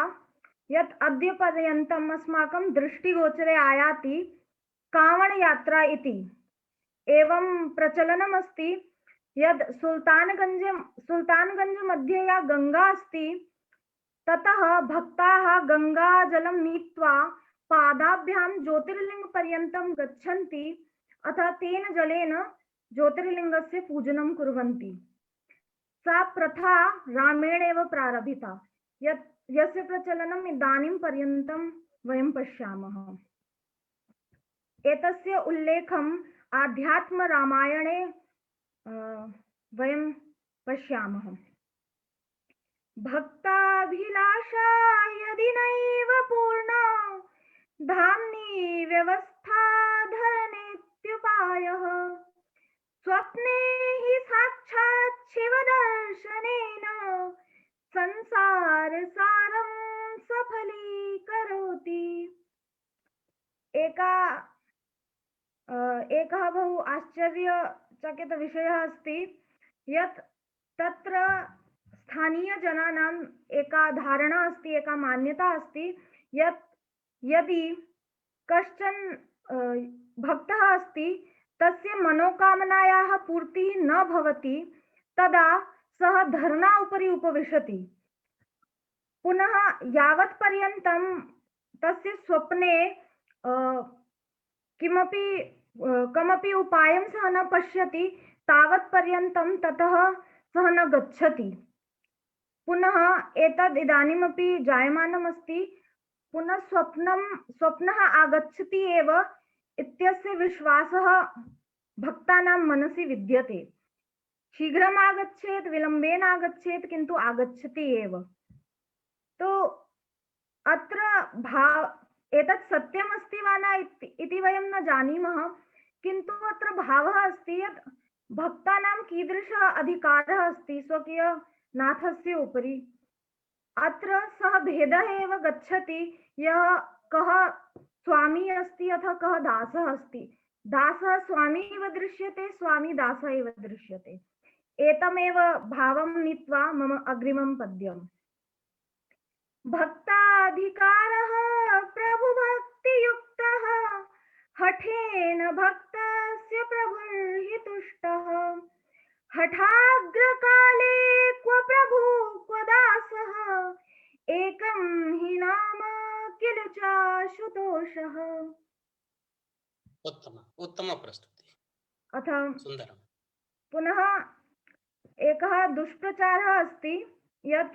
यत् अद्य पर्यन्तम् अस्माकं दृष्टिगोचरे आयाति कावण यात्रा इति। एवं प्रचलनम् अस्ति यद् सुल्तानगंज मध्ये या गंगा अस्ति ततः भक्ताः गंगाजलं नीत्वा पादाभ्यां ज्योतिर्लिंग पर्यन्तं गच्छन्ति, अथ तेन जलेन ज्योतिर्लिंगस्य पूजनं कुर्वन्ति। सा प्रथा रामेण एव प्रारभिता यस्य प्रचलनम् इदानीं पर्यन्तं वयं पश्यामः। एतस्य उल्लेखम् आध्यात्मरामायणे वयं पश्यामः। भक्ताभिलाषा यदि नैव पूर्णा धाम्नि व्यवस्था धरनेत्युपायः स्वप्ने हि साक्षात् शिवदर्शनेन संसार सारं सफलीकरोति। एकः बहु आश्चर्यचकित विषयः अस्ति यत् तत्र स्थानीयजनानाम् एका धारणा अस्ति, एका मान्यता अस्ति यत् यदि कश्चन भक्तः अस्ति तस्य मनोकामनायाः पूर्तिः न भवति तदा सः धर्ना उपरि उपविशति। पुनः यावत् पर्यन्तं तस्य स्वप्ने कमपि उपायं सः न पश्यति तावत् पर्यन्तं ततः सः न गच्छति। पुनः एतद् इदानीमपि जायमानम् अस्ति। पुनः स्वप्नः आगच्छति एव इत्यस्य विश्वासः भक्तानां मनसि विद्यते। शीघ्रम् आगच्छेत् विलम्बेन आगच्छेत् किन्तु आगच्छति एव। तो अत्र एतत् सत्यम् अस्ति वा न इति वयं न जानीमः, किन्तु अत्र भावः अस्ति यत् भक्तानां कीदृशः अधिकारः अस्ति स्वकीय नाथस्य उपरि। अत्र सः भेदः एव गच्छति यः कः स्वामी अस्ति अथवा कः दासः अस्ति। दासः स्वामी इव दृश्यते, स्वामी दासः इव दृश्यते। एतमेव भावं नीत्वा मम अग्रिमं पद्यम्। भक्ताधिकारः प्रभुभक्तियुक्तः हठेन भक्तस्य प्रभुर्हि तुष्टः हठाग्रकाले क्व प्रभु क्व दासः एकं हि नाम किल चाशुतोषः। उत्तम प्रस्तुति, अथ सुन्दरम्। पुनः एकः दुष्प्रचारः अस्ति यत्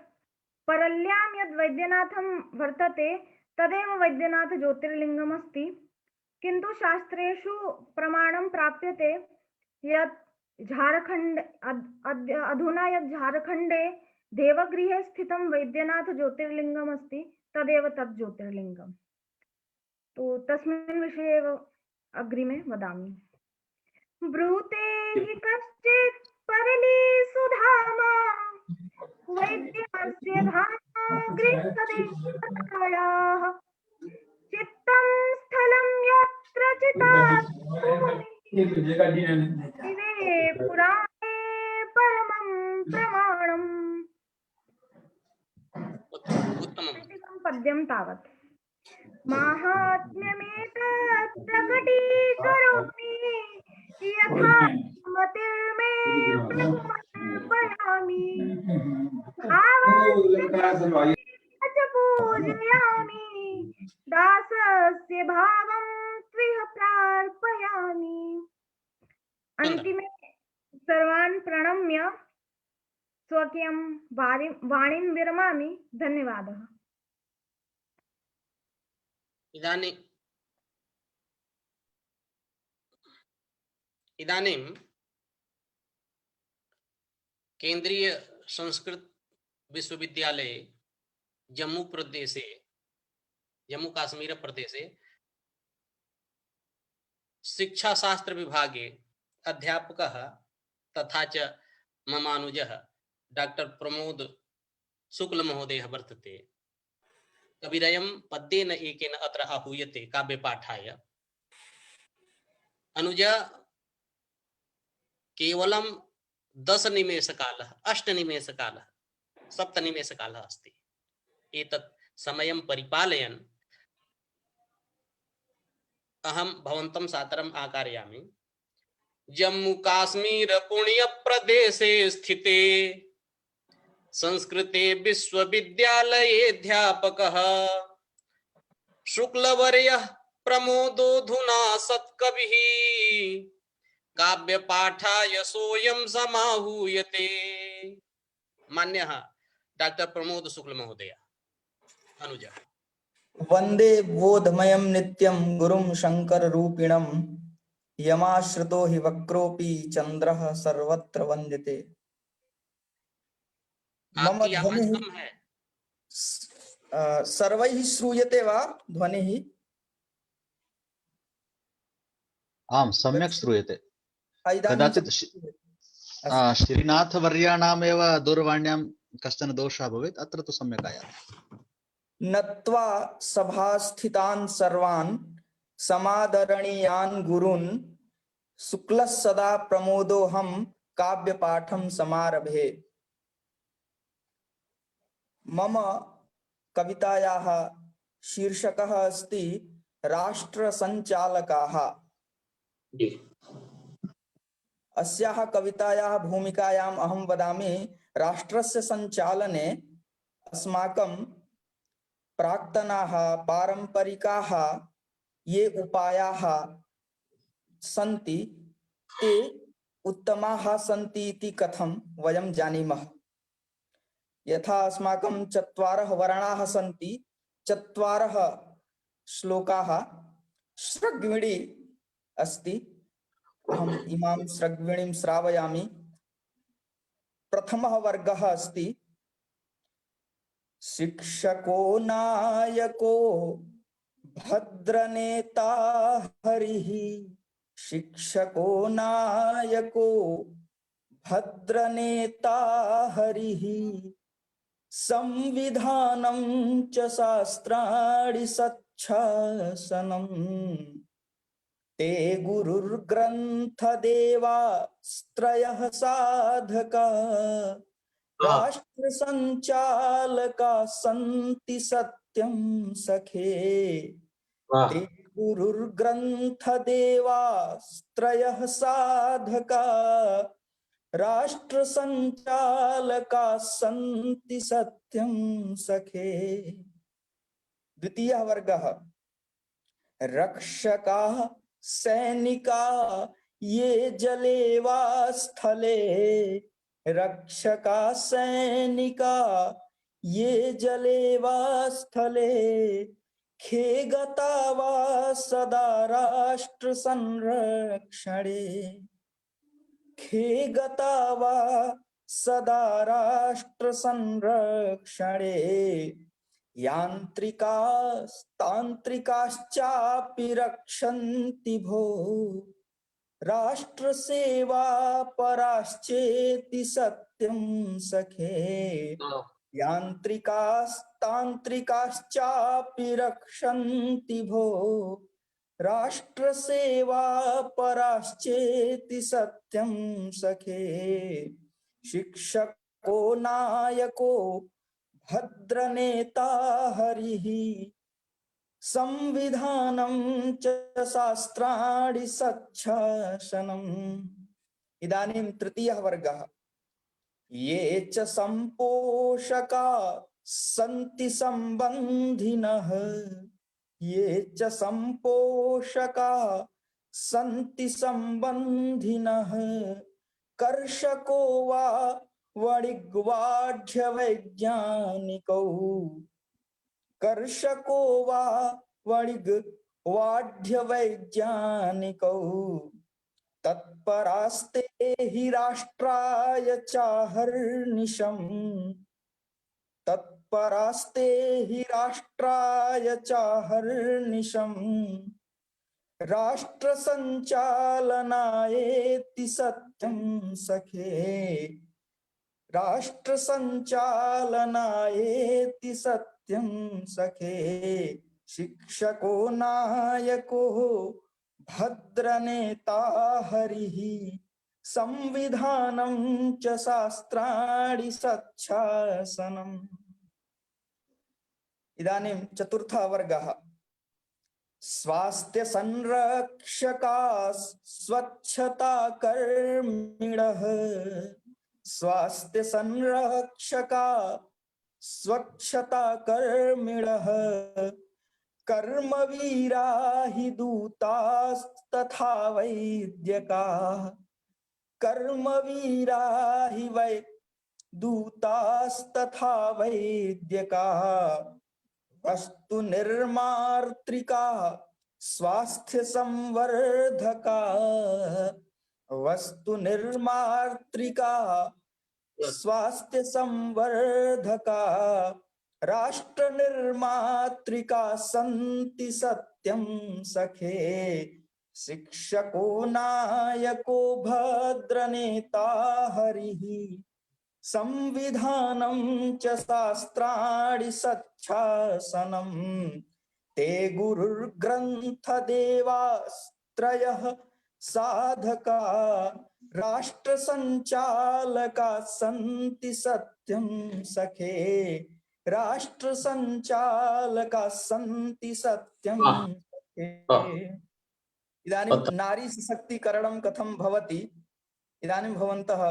परल्यां यद् वैद्यनाथं वर्तते तदेव वैद्यनाथ ज्योतिर्लिङ्गम् अस्ति, किन्तु शास्त्रेषु प्रमाणं प्राप्यते यत् झारखण्ड अधुना यत् झारखण्डे देवगृहे स्थितं वैद्यनाथ ज्योतिर्लिङ्गम् अस्ति तदेव तत् ज्योतिर्लिङ्गम्। तो तस्मिन् विषये एव अग्रिमे वदामि। ब्रूते हि कश्चित् परलीसु धाम वैद्यस्य धाम गृहदेशयाः चित्तं स्थलं यत्र दिवे पुराणे परमं प्रमाणम्। पद्यं तावत्। माहात्म्यमेतत् प्रकटीकरोमि यथा मतिर्मे प्रकल्पयामि भावस्य पूजयामि दासस्य भावं त्विह प्रार्पयामि। अन्तिमे सर्वान् प्रणम्य स्वकीयं वाणीं विरमामि। धन्यवादः। इदानीं केंद्रीय संस्कृत विश्वविद्यालये जम्मू काश्मीर प्रदेशे शिक्षाशास्त्र विभागे अध्यापकः तथा च ममानुजः डॉक्टर प्रमोद शुक्ल महोदयः वर्तते। कविरयं पद्येन एकेन अत्र आहूयते काव्यपाठाय। अनुज केवलं 10 निमेषकालः 8 निमेषकालः 7 निमेषकालः अस्ति। एतत् समयं परिपालयन् अहं भवन्तं सादरम् आकारयामि। जम्मू काश्मीर पुण्य प्रदेशे स्थिते संस्कृते विश्वविद्यालयेऽध्यापकः शुक्लवर्यः प्रमोदोऽधुना सत्कविः काव्यपाठाय सोऽयं समाहूयते। मान्यः डॉक्टर प्रमोद शुक्ल महोदय अनुजा। वंदे बोधमयं नित्यं गुरुं शंकर रूपिणं यमाश्रितो हि वक्रोऽपि चंद्रः सर्वत्र वंद्यते। मम आपकी आवाज ध्वनिः कम है। सर्वैः श्रूयते वा ध्वनिः? आम सम्यक् श्रूयते। इदानीं कदाचित् श्रीनाथवर्याणामेव दूरवाण्यां कश्चन दोषः भवेत्, अत्र तु सम्यक् आयाति। नत्वा सभास्थितान् सर्वान् समादरणीयान् गुरून् शुक्लः सदा प्रमोदोऽहं काव्यपाठं समारभे। मम कवितायाः शीर्षकः अस्ति राष्ट्रसञ्चालकाः। अस्याः कवितायाः भूमिकायाम् अहं वदामि राष्ट्रस्य सञ्चालने अस्माकं प्राक्तनाः पारंपरिकाः ये उपायाः सन्ति ते उत्तमाः सन्ति इति कथं वयं जानीमः। यथा अस्माकं चत्वारः वर्णाः सन्ति, चत्वारः श्लोकाः, सृग्विणी अस्ति। अहम् इमां सृग्विणीं श्रावयामि। प्रथमः वर्गः अस्ति शिक्षको नायको भद्रनेता हरिः। शिक्षको नायको भद्रनेता हरिः। संविधानं च शास्त्राणि सच्छासनम्। ते गुरुर्ग्रन्थदेवास्त्रयः साधका। राष्ट्रसञ्चालका सन्ति सत्यं सखे। ते गुरुर्ग्रन्थदेवास्त्रयः साधका। राष्ट्रसञ्चालका सन्ति सत्यं सखे। द्वितीयः वर्गः रक्षकाः सैनिका ये जले वा स्थले। रक्षका सैनिका ये जले वा स्थले। खे गता वा सदा राष्ट्र संरक्षणे। खे गता वा सदा राष्ट्र संरक्षणे। यांत्रिकास्तांत्रिकाश्चापि रक्षन्ति भो। राष्ट्र सेवा पराश्चेति सत्यं सखे। यांत्रिकास्तांत्रिकाश्चापि रक्षन्ति भो। राष्ट्र सेवा पराश्चेति सत्यं सखे। शिक्षको नायको भद्रनेता हरिः। संविधानं च शास्त्राणि सच्छासनम्। इदानीं तृतीयः वर्गः ये च संपोषका सन्ति सम्बन्धिनः। ये च संपोषका सन्ति सम्बन्धिनः। कर्षको वा वणिग्वाढ्यवैज्ञानिकौ। कर्षको वा वणिग्वाढ्यवैज्ञानिकौ। तत्परास्ते हि राष्ट्राय चाहर्निशम्। तत्परास्ते हि राष्ट्राय चाहर्निशम्। राष्ट्रसञ्चालनायेति सत्यं सखे। राष्ट्रसञ्चालनायेति सत्यं सखे। शिक्षको नायको भद्रनेता हरिः। संविधानं च शास्त्राणि सच्छासनम्। इदानीं चतुर्थः वर्गः स्वास्थ्य संरक्षका स्वच्छता कर्मिणः। स्वास्थ्य संरक्षका स्वच्छता कर्मिणः। कर्मवीरा हि दूतास्तथा वैद्यकाः। कर्मवीरा हि दूतास्तथा वैद्यकाः वस्तु निर्मातृकाः स्वास्थ्य संवर्धकाः वस्तु निर्मातृकाः स्वास्थ्य संवर्धकाः राष्ट्र निर्मातृका सन्ति सत्यं सखे शिक्षको नायको भद्रनेता हरिः संविधानं च शास्त्राणि सच्छासनं ते गुरुर्ग्रन्थदेवास्त्रयः साधका राष्ट्र संचालका सन्ति सत्यं सखे राष्ट्र संचालका सन्ति सत्यं सखे। इदानीं नारी सशक्तीकरणं कथं भवति इदानीं भवन्तः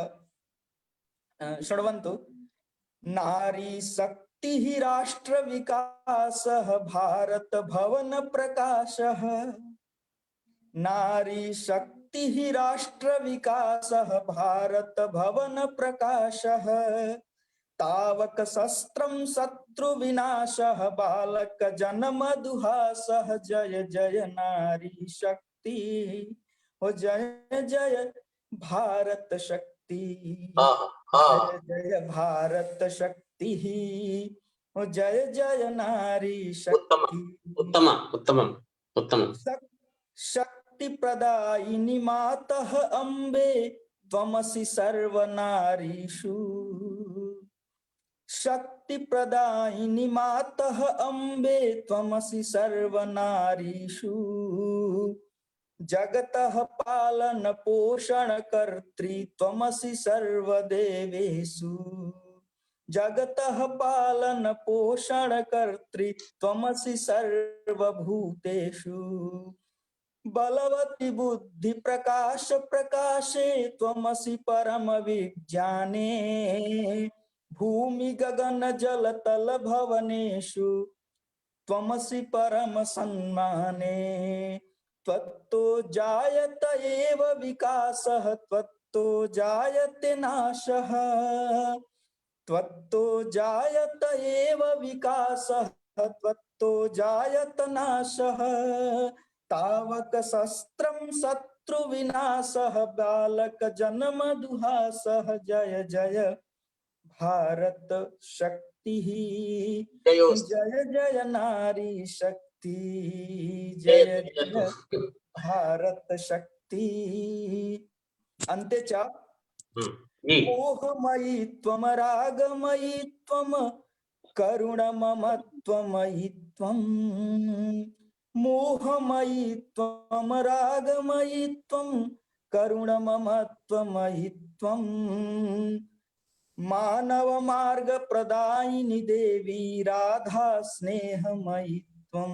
शृण्वन्तु। नारी शक्तिः राष्ट्र विकासः भारत भवन प्रकाशः नारी शक्तिः राष्ट्र विकासः भारत भवन प्रकाशः तावक शस्त्रं शत्रु विनाशः बालक जन्म दुहासः जय जय नारी शक्ति हो जय जय भारत शक्ति जय जय भारत शक्ति हो जय जय नारी शक्ति। उत्तम उत्तम उत्तम। शक्ति प्रदायिनी मातः अम्बे त्वमसि सर्वनारीषु शक्ति प्रदायिनी मातः अम्बे त्वमसि सर्वनारीषु जगतः पालन पोषण कर्त्री त्वमसि सर्वदेवेषु जगतः पालन पोषण कर्त्री त्वमसि सर्वभूतेषु बलवती बुद्धि प्रकाश प्रकाशे त्वमसि परम विज्ञाने भूमि गगन जल तल भवनेषु त्वमसि परम सम्माने त्वत्तो जायत एव विकासः त्वत्तो जायते नाशः त्वत्तो जायत एव विकासः त्वत्तो जायत नाशः तावक शस्त्रं शत्रु विनाशः बालक जन्म दुहासः जय जय भारत शक्ति जय जय नारी शक्ति जय जय भारत शक्ति। अन्ते च मोहमयी त्वं रागमयी त्वं करुणममत्वमयी त्वं मोहमयी त्वं रागमयी त्वं करुणममत्वमयी त्वं मानव मार्ग प्रदायिनी देवी राधा स्नेहमयी त्वं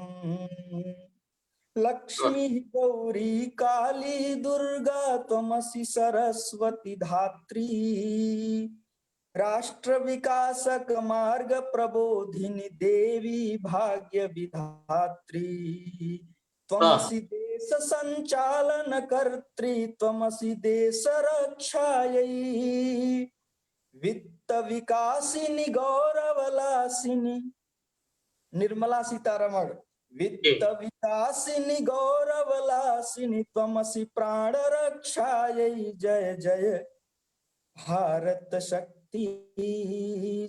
लक्ष्मी गौरी काली दुर्गा त्वमसि सरस्वती धात्री राष्ट्र विकासक मार्ग प्रबोधिनी देवी भाग्य विधात्री त्वमसि देश संचालन कर्त्री त्वमसि देश रक्षायै वित्त विकासिनी गौरवलासिनी निर्मला सीतारमण वित्त विकासिनी गौरवलासिनी त्वमसि प्राण रक्षायै जय जय भारत शक्ति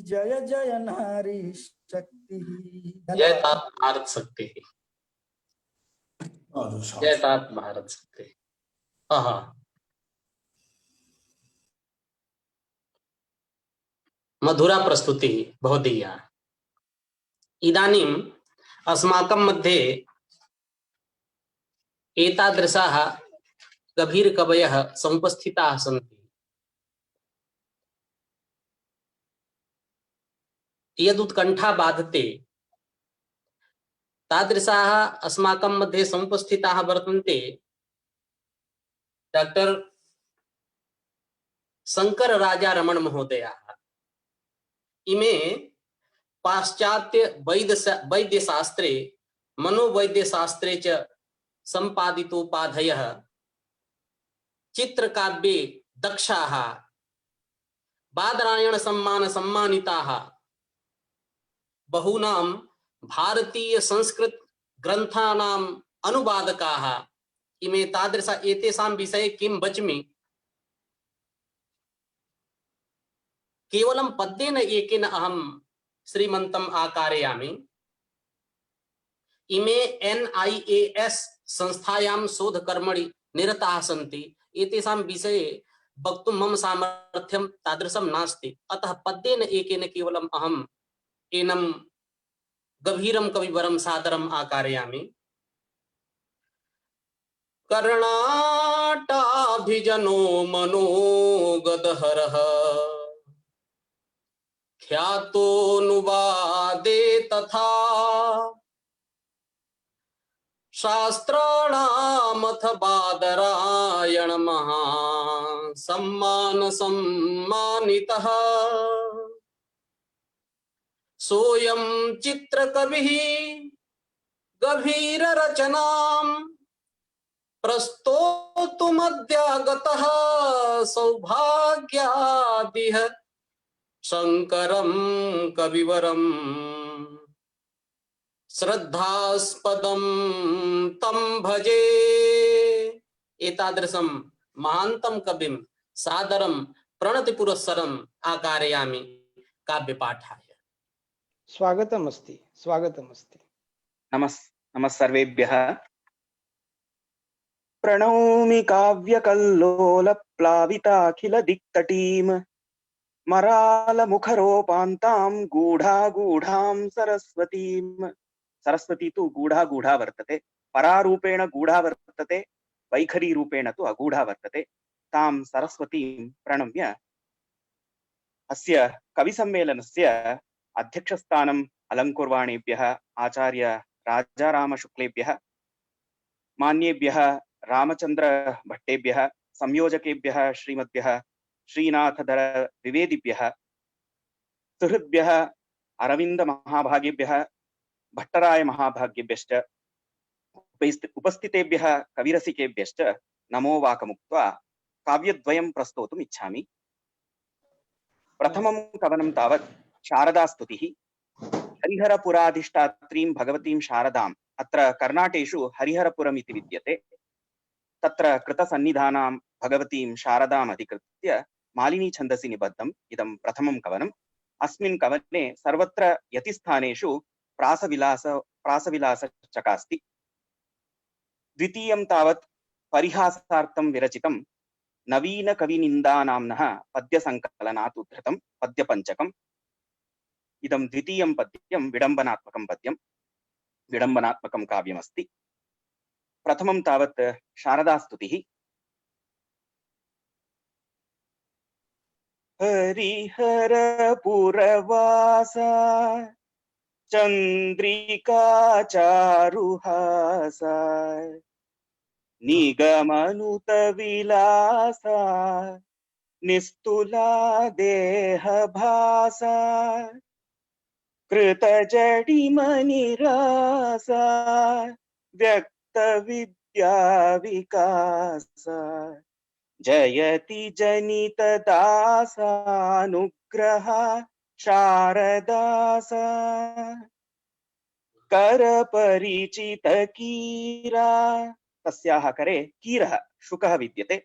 जय जय नारी शक्ति। जय तात भारत शक्ति जय तात भारत शक्ति। मधुरा प्रस्तुति भवदीया। इदानीम् अस्माकं मध्ये एतादृशाः गभीरकवयः समुपस्थिताः सन्ति यदुत्कण्ठा बाधते तादृशाः अस्माकं मध्ये समुपस्थिताः वर्तन्ते डॉक्टर शंकर राजा रमण महोदयाः। इमे पाश्चात्य वैद्यशास्त्रे मनोवैद्यशास्त्रे च सम्पादितोपाधयः चित्रकाव्ये दक्षाः बादरायण सम्मान सम्मानिताः बहूनां भारतीय संस्कृत ग्रन्थानाम् अनुवादकाः इमे तादृश एतेषां विषये किं वच्मि केवलं पद्येन एकेन अहं श्रीमन्तम् आकारयामि। इमे NIAS संस्थायां शोधकर्मणि निरताः सन्ति। एतेषां विषये वक्तुं मम सामर्थ्यं तादृशं नास्ति, अतः पद्येन एकेन केवलम् अहम् एनं गभीरं कविवरं सादरम् आकारयामि। कर्णाटाभिजनो मनोगदहरः ख्यातोऽनुवादे तथा शास्त्राणामथ बादरायण सम्मान सम्मानितः सोऽयं चित्रकविः गभीर रचनां प्रस्तोतुमद्यागतः सौभाग्यादिह शंकरं कविवरं श्रद्धास्पदं तं भजे। एतादृशं महान्तं कविं सादरं प्रणतिपुरस्सरम् आकारयामि काव्यपाठाय। स्वागतमस्ति स्वागतमस्ति। नमः सर्वेभ्यः। प्रणौमि काव्यकल्लोलप्लाविताखिल दिक्तटीम् मरालमुखरोपान्तां गूढां सरस्वतीम्। सरस्वती तु गूढा वर्तते, परारूपेण गूढा वर्तते, वैखरी रूपेण तु अगूढा वर्तते। तां सरस्वतीं प्रणम्य अस्य कविसम्मेलनस्य अध्यक्षस्थानम् अलङ्कुर्वाणेभ्यः आचार्य राजारामशुक्लेभ्यः, मान्येभ्यः रामचन्द्र भट्टेभ्यः, संयोजकेभ्यः श्रीमद्भ्यः श्रीनाथधर द्विवेदिभ्यः, सुहृद्भ्यः अरविन्द महाभागेभ्यः, भट्टराय महाभागेभ्यश्च उपस्थितेभ्यः कविरसिकेभ्यश्च नमो वाकमुक्त्वा काव्यद्वयं प्रस्तोतुम् इच्छामि। प्रथमं कवनं तावत् शारदास्तुतिः। हरिहरपुराधिष्ठात्रीं भगवतीं शारदाम् अत्र कर्णाटेषु हरिहरपुरम् इति विद्यते, तत्र कृतसन्निधानां भगवतीं शारदाम् अधिकृत्य मालिनी छन्दसि निबद्धम् इदं प्रथमं कवनम्। अस्मिन् कवने सर्वत्र यतिस्थानेषु प्रासविलासचकास्ति। द्वितीयं तावत् परिहासार्थं विरचितं नवीनकविनिन्दानाम्नः पद्यसङ्कलनात् उद्धृतं पद्यपञ्चकम्। इदं द्वितीयं पद्यं विडम्बनात्मकं काव्यमस्ति। प्रथमं तावत् शारदास्तुतिः। हरिहरपुरवासा चन्द्रिका चारुहासा निगमनुत विलासा निस्तुला देहभासा कृतजडिमनिरासा व्यक्तविद्या विकासा जयति जनितदासानुग्रह शारदासा करपरिचितकीरा। तस्याः करे कीरः शुकः विद्यते।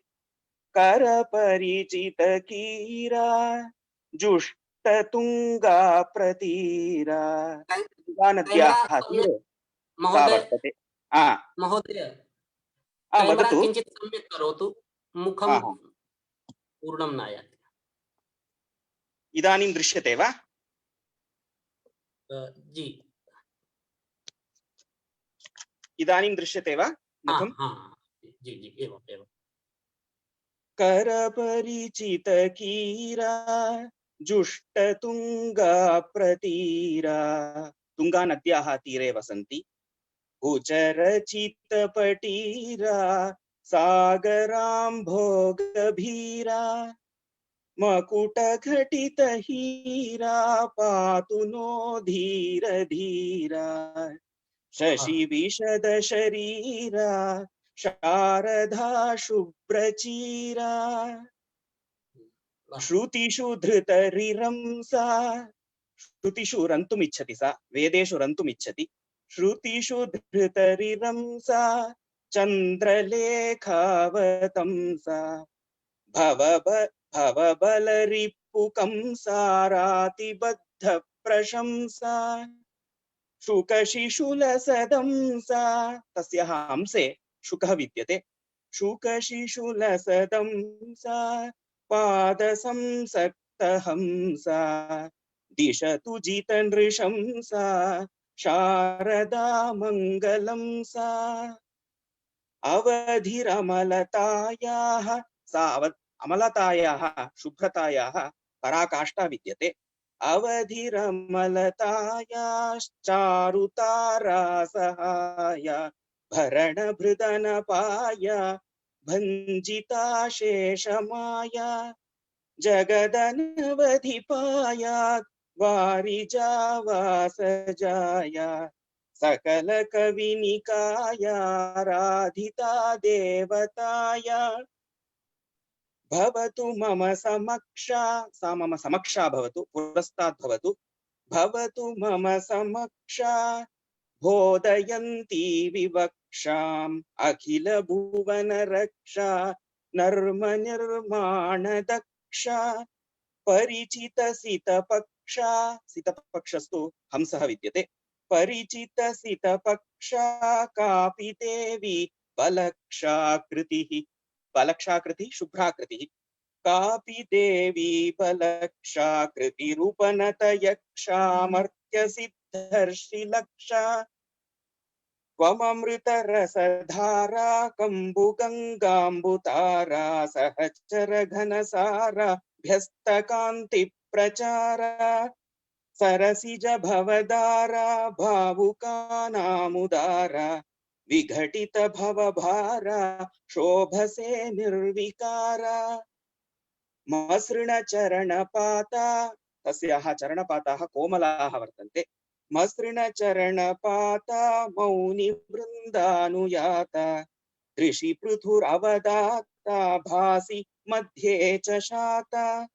करपरिचितकीरा जुष्टतुङ्गा प्रतीरा नद्याः तीरे सा वर्तते। महोदय वदतु। किञ्चित् सम्यक् करोतु, मुखं पूर्णं नायाति। इदानीं दृश्यते वा? जी इदानीं दृश्यते वा मुखं? जी जी एवं एवं। करपरिचितकीरा जुष्टतुङ्गा प्रतीरा। तुङ्गा नद्याः तीरे वसन्ति। उचरचित्तपटीरा सागराम्भोगभीरा मकुटघटितहीरा पातु नो धीर धीरा शशिविशदशरीरा शारदा शुभ्रचीरा। श्रुतिषु धृतरिरंसा, श्रुतिषु रन्तुमिच्छति सा, वेदेषु रन्तुमिच्छति। श्रुतिषु धृतरिरंसा चन्द्रलेखावतंसा भवबलरिपुकं सारातिबद्ध प्रशंसा शुकशिशुलसदंसा। तस्याः अंसे शुकः विद्यते। शुकशिशुलसदंसा पादसंसक्तहंसा दिशतु जितनृशंसा शारदा मङ्गलं सा। अवधिरमलतायाः, सा अमलतायाः शुभ्रतायाः पराकाष्ठा विद्यते। अवधिरमलतायाश्चारुतारासहाय भरणभृदनपाय भञ्जिता शेषमाया जगदनवधिपायात् वारिजावासजाया सकल कविनिकाया राधिता देवताया भवतु मम समक्षा, सा मम समक्षा भवतु, पुरस्तात् भवतु। भवतु मम समक्षा बोधयन्ती विवक्षाम् अखिल भुवन रक्षा नर्म दक्षा परिचित सितपक्षा। सितपक्षस्तु हंसः विद्यते। परिचित सितपक्षा कापि देवी बलक्षाकृतिः, बलक्षाकृतिः शुभ्राकृतिः। कापि देवी बलक्षाकृतिरुपनतयक्षामर्त्यसिद्धर्षिलक्षा त्वममृतरसधारा कम्बुगङ्गाम्बुतारा सहचर घनसारा भ्यस्तकान्तिप्रचारा सरसिज भवदारा भावुकानामुदारा विघटित भवभारा शोभसे निर्विकारा मसृण चरणपाता। तस्याः चरणपाताः कोमलाः वर्तन्ते। मसृण चरणपाता मौनि वृन्दानुयाता दृशि पृथुरवदाता भासि मध्ये च शाता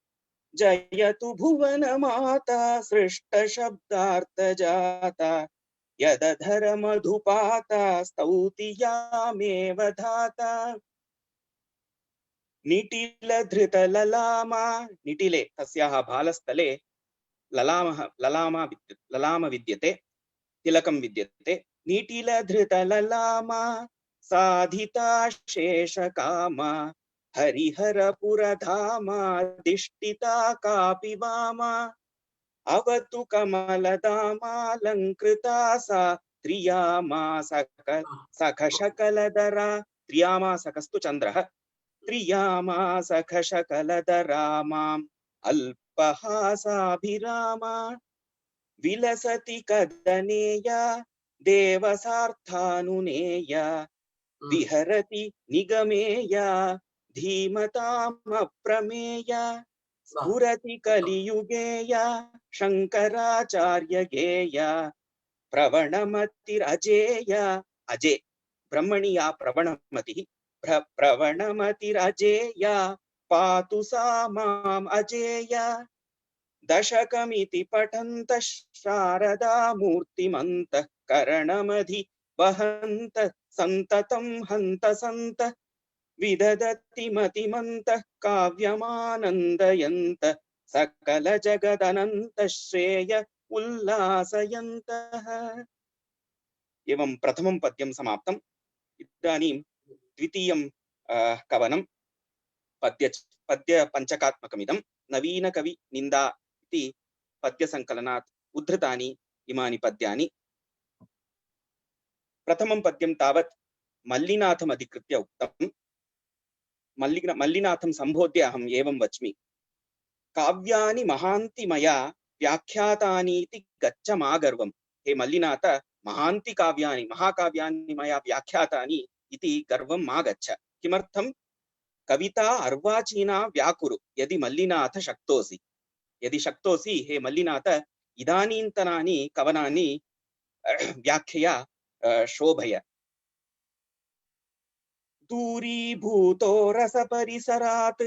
जयतु भुवन माता सृष्टशब्दार्थजाता यदधर मधुपाता स्तौति यामेव धाता। निटिलधृतललामा, निटिले तस्याः बालस्थले ललाम विद्यते, तिलकं विद्यते। निटिलधृतललामा साधिता शेषकामा हरिहरपुरधामा दिष्टिता कापि वामा अवतु कमलदामालङ्कृता सा त्रियामा सखशकलधरा। त्रियामा सकस्तु चन्द्रः। त्रियामा सखशकलधरा माम् अल्पहासाभिरामा विलसति कदनेया देवसार्थानुनेया विहरति निगमेया धीमतामप्रमेया स्फुरति कलियुगेया शङ्कराचार्यगेया प्रवणमतिरजेया। अजे ब्रह्मणि या प्रवणमतिः, प्रवणमतिरजेया पातु सा माम् अजेया। दशकमिति पठन्तः शारदा मूर्तिमन्तः करणमधि वहन्तः सन्ततं हन्त सन्तः विदधति मतिमन्तः काव्यमानन्दयन्तः सकल जगदनन्तः श्रेय उल्लासयन्तः। एवं प्रथमं पद्यं समाप्तम्। इदानीं द्वितीयं कवनं पद्य पञ्चकात्मकमिदं नवीन कवि निन्दा इति पद्यसङ्कलनात् उद्धृतानि इमानि पद्यानि। प्रथमं पद्यं तावत् मल्लिनाथम् अधिकृत्य उक्तम्। मल्लिनाथं सम्बोध्य अहम् एवं वच्मि। काव्यानि महान्ति मया व्याख्यातानीति गच्छ मा गर्वम्। हे मल्लिनाथ, महान्ति काव्यानि महाकाव्यानि मया व्याख्यातानि इति गर्वं मा गच्छ। किमर्थं? कविता अर्वाचीना व्याकुरु यदि मल्लिनाथ शक्तोसि। यदि शक्तोसि हे मल्लिनाथ इदानीन्तनानि कवनानि व्याख्यया शोभय। दूरीभूतो रसपरिसरात्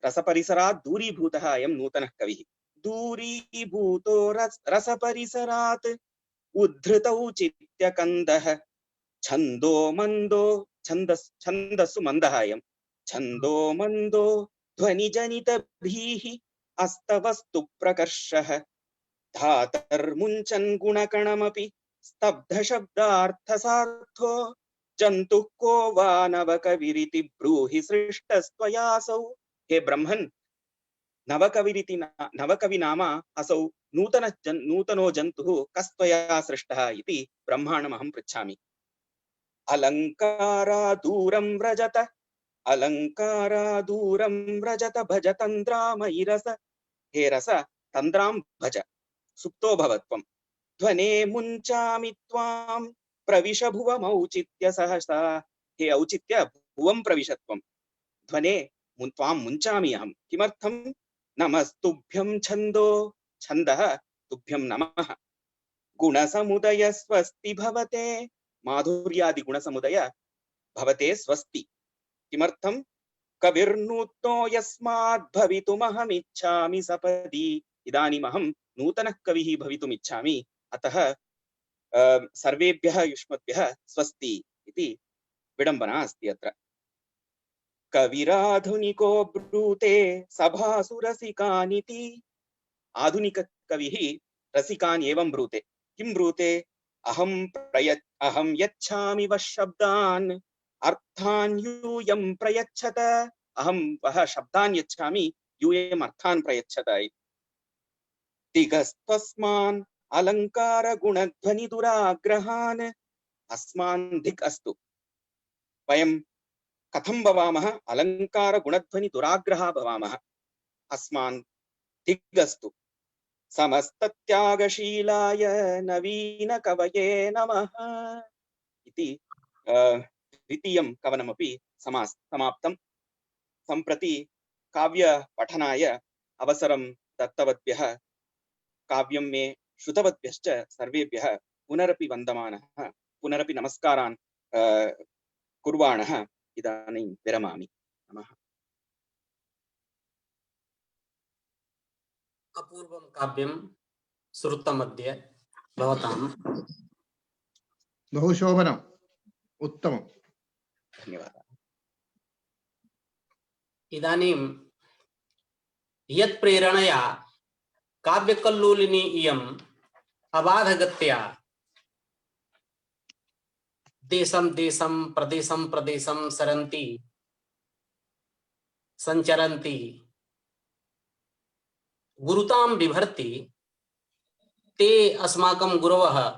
रसपरिसरात् दूरीभूतः अयं नूतनः कविः। दूरीभूतो रसपरिसरात् उद्धृतौ चित्यकन्दः छन्दो मन्दो छन्दस्सु मन्दः अयं छन्दो मन्दो ध्वनिजनितभीः अस्तवस्तु प्रकर्षः धातर्मुञ्चन् गुणकणमपि स्तब्धशब्दार्थसार्थो जन्तुः को वा नवकविरिति ब्रूहि सृष्टस्त्वयासौ। हे ब्रह्मन्, नवकवि नाम असौ नूतनो जन्तुः कस्त्वया सृष्टः इति ब्रह्माणमहं पृच्छामि। अलङ्कारादूरं व्रजत अलङ्कारादूरं व्रजत भज तन्द्रामयि रस। हे रस, तन्द्रां भज, सुप्तो भवत्वं। ध्वने मुञ्चामि त्वां प्रविश भुवमौचित्य सहसा। हे औचित्य, भुवं प्रविशत्वं। ध्वने त्वां मुञ्चामि अहं। किमर्थं? नमस्तुभ्यं छन्दो, छन्दः तुभ्यं नमः। गुणसमुदय स्वस्ति भवते, माधुर्यादि गुणसमुदय भवते स्वस्ति। किमर्थं? कविर्नूत्नो यस्माद् भवितुमहमिच्छामि सपदि। इदानीमहं नूतनः कविः भवितुमिच्छामि, अतः सर्वेभ्यः युष्मद्भ्यः स्वस्ति इति विडम्बना अस्ति अत्र। कविराधुनिको ब्रूते सभासु रसिकानिति। आधुनिककविः रसिकान् एवं ब्रूते। किं ब्रूते? अहं यच्छामि वः शब्दान् अर्थान् यूयं प्रयच्छत। अहं वः शब्दान् यच्छामि, यूयम् अर्थान् प्रयच्छत। दिगस्त्वस्मान् अलङ्कार गुणध्वनि दुराग्रहान्। अस्मान् दिक् अस्तु, वयं कथं भवामः? अलङ्कार गुणध्वनि दुराग्रहा भवामः। अस्मान् दिक् अस्तु। समस्तत्यागशीलाय नवीन कवये नमः इति द्वितीयं कवनमपि समाप्तं। सम्प्रति काव्यपठनाय अवसरं दत्तवद्भ्यः, काव्यं मे श्रुतवद्भ्यश्च सर्वेभ्यः पुनरपि वन्दमानः, पुनरपि नमस्कारान् कुर्वाणः इदानीं विरमामि। नमः। अपूर्वं काव्यं श्रुतमद्य भवतां। बहु शोभनम्, उत्तमम्। धन्यवादः। इदानीं यत् प्रेरणया काव्यकल्लोलिनी इयम् अबाधगत्या देशं देशं प्रदेशं प्रदेशं सरन्ति संचरन्ति गुरुतां बिभर्ति, ते अस्माकं गुरवः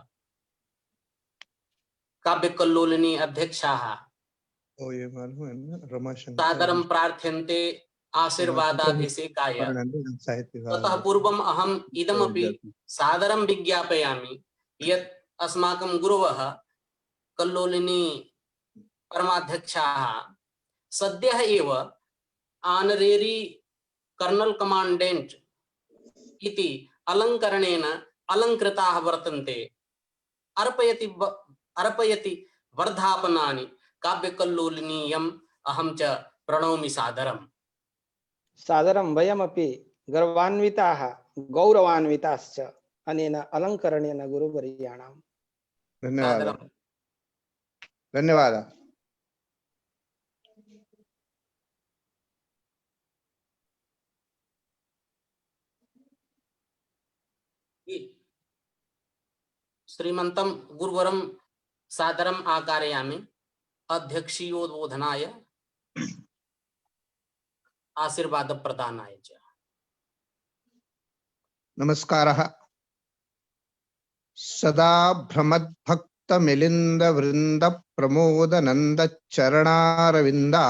काव्यकल्लोलिनी अध्यक्षाः सादरं प्रार्थ्यन्ते आशीर्वादाभिषेकाय। ततः पूर्वम् अहम् इदमपि सादरं विज्ञापयामि यत् अस्माकं गुरवः कल्लोलिनी परमाध्यक्षाः सद्यः एव आनरेरी कर्नल कमांडेंट इति अलंकरणेन अलंकृताः वर्तन्ते। अर्पयति वर्धापनानि काव्यकल्लोलिनीयम् अहं च प्रणौमि सादरम्। सादरं वयमपि गर्वान्विताः गौरवान्विताश्च अनेन अलङ्करणेन गुरुवर्याणाम्। धन्यवादः। धन्यवादः। श्रीमन्तं गुरुवरं सादरम् आकारयामि। अध्यक्षीयोद्बोधनाय आशीर्वादप्रदानाय च। नमस्कारः। सदा भ्रमद्भक्तमिलिन्दवृन्द प्रमोदनन्दचरणारविन्दा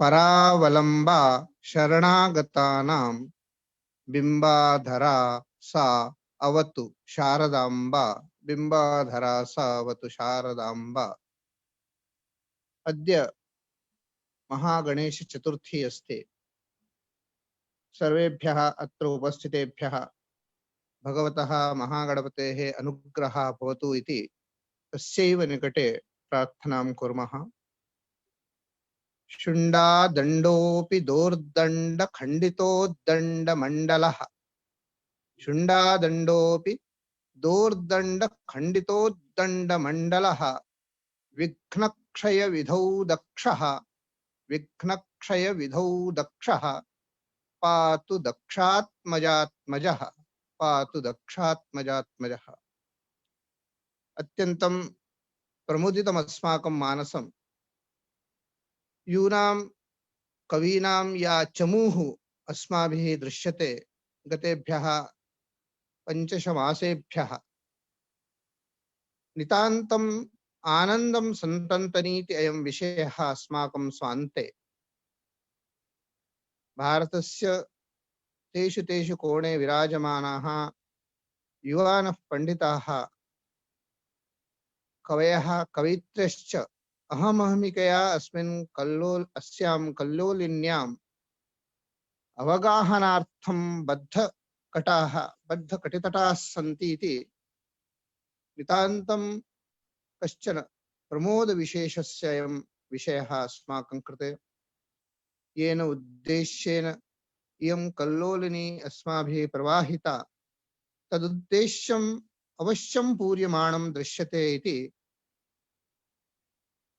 परावलम्बा शरणागतानां बिम्बाधरा सा अवतु शारदाम्बा। बिम्बाधरा सा अवतु शारदाम्बा। अद्य महागणेश चतुर्थी अस्ति। सर्वेभ्यः अत्र उपस्थितेभ्यः भगवतः महागणपतेः अनुग्रहः भवतु इति तस्यैव निकटे प्रार्थनां कुर्मः। शुण्डादण्डोऽपि दोर्दण्डखण्डितोद्दण्डमण्डलः शुण्डादण्डोऽपि दोर्दण्डखण्डितोद्दण्डमण्डलः विघ्नक्षयविधौ दक्षः विघ्नक्षयविधौ दक्षः पातु दक्षात्मजात्मजः पातु दक्षात्मजात्मजः। अत्यन्तं प्रमुदितमस्माकं मानसं यूनां कवीनां या चमूः अस्माभिः दृश्यते गतेभ्यः 5 मासेभ्यः नितान्तम् आनन्दं सन्तन्तनीति अयं विषयः अस्माकं स्वान्ते। भारतस्य तेषु तेषु कोणे विराजमानाः युवानः पण्डिताः कवयः कवित्रश्च अहमहमिकया अस्यां कल्लोलिन्याम् अवगाहनार्थं बद्धकटितटाः सन्ति इति नितान्तं कश्चन प्रमोदविशेषस्य अयं विषयः अस्माकं कृते। येन उद्देश्येन इयं कल्लोलिनी अस्माभिः प्रवाहिता तदुद्देश्यम् अवश्यं पूर्यमाणं दृश्यते इति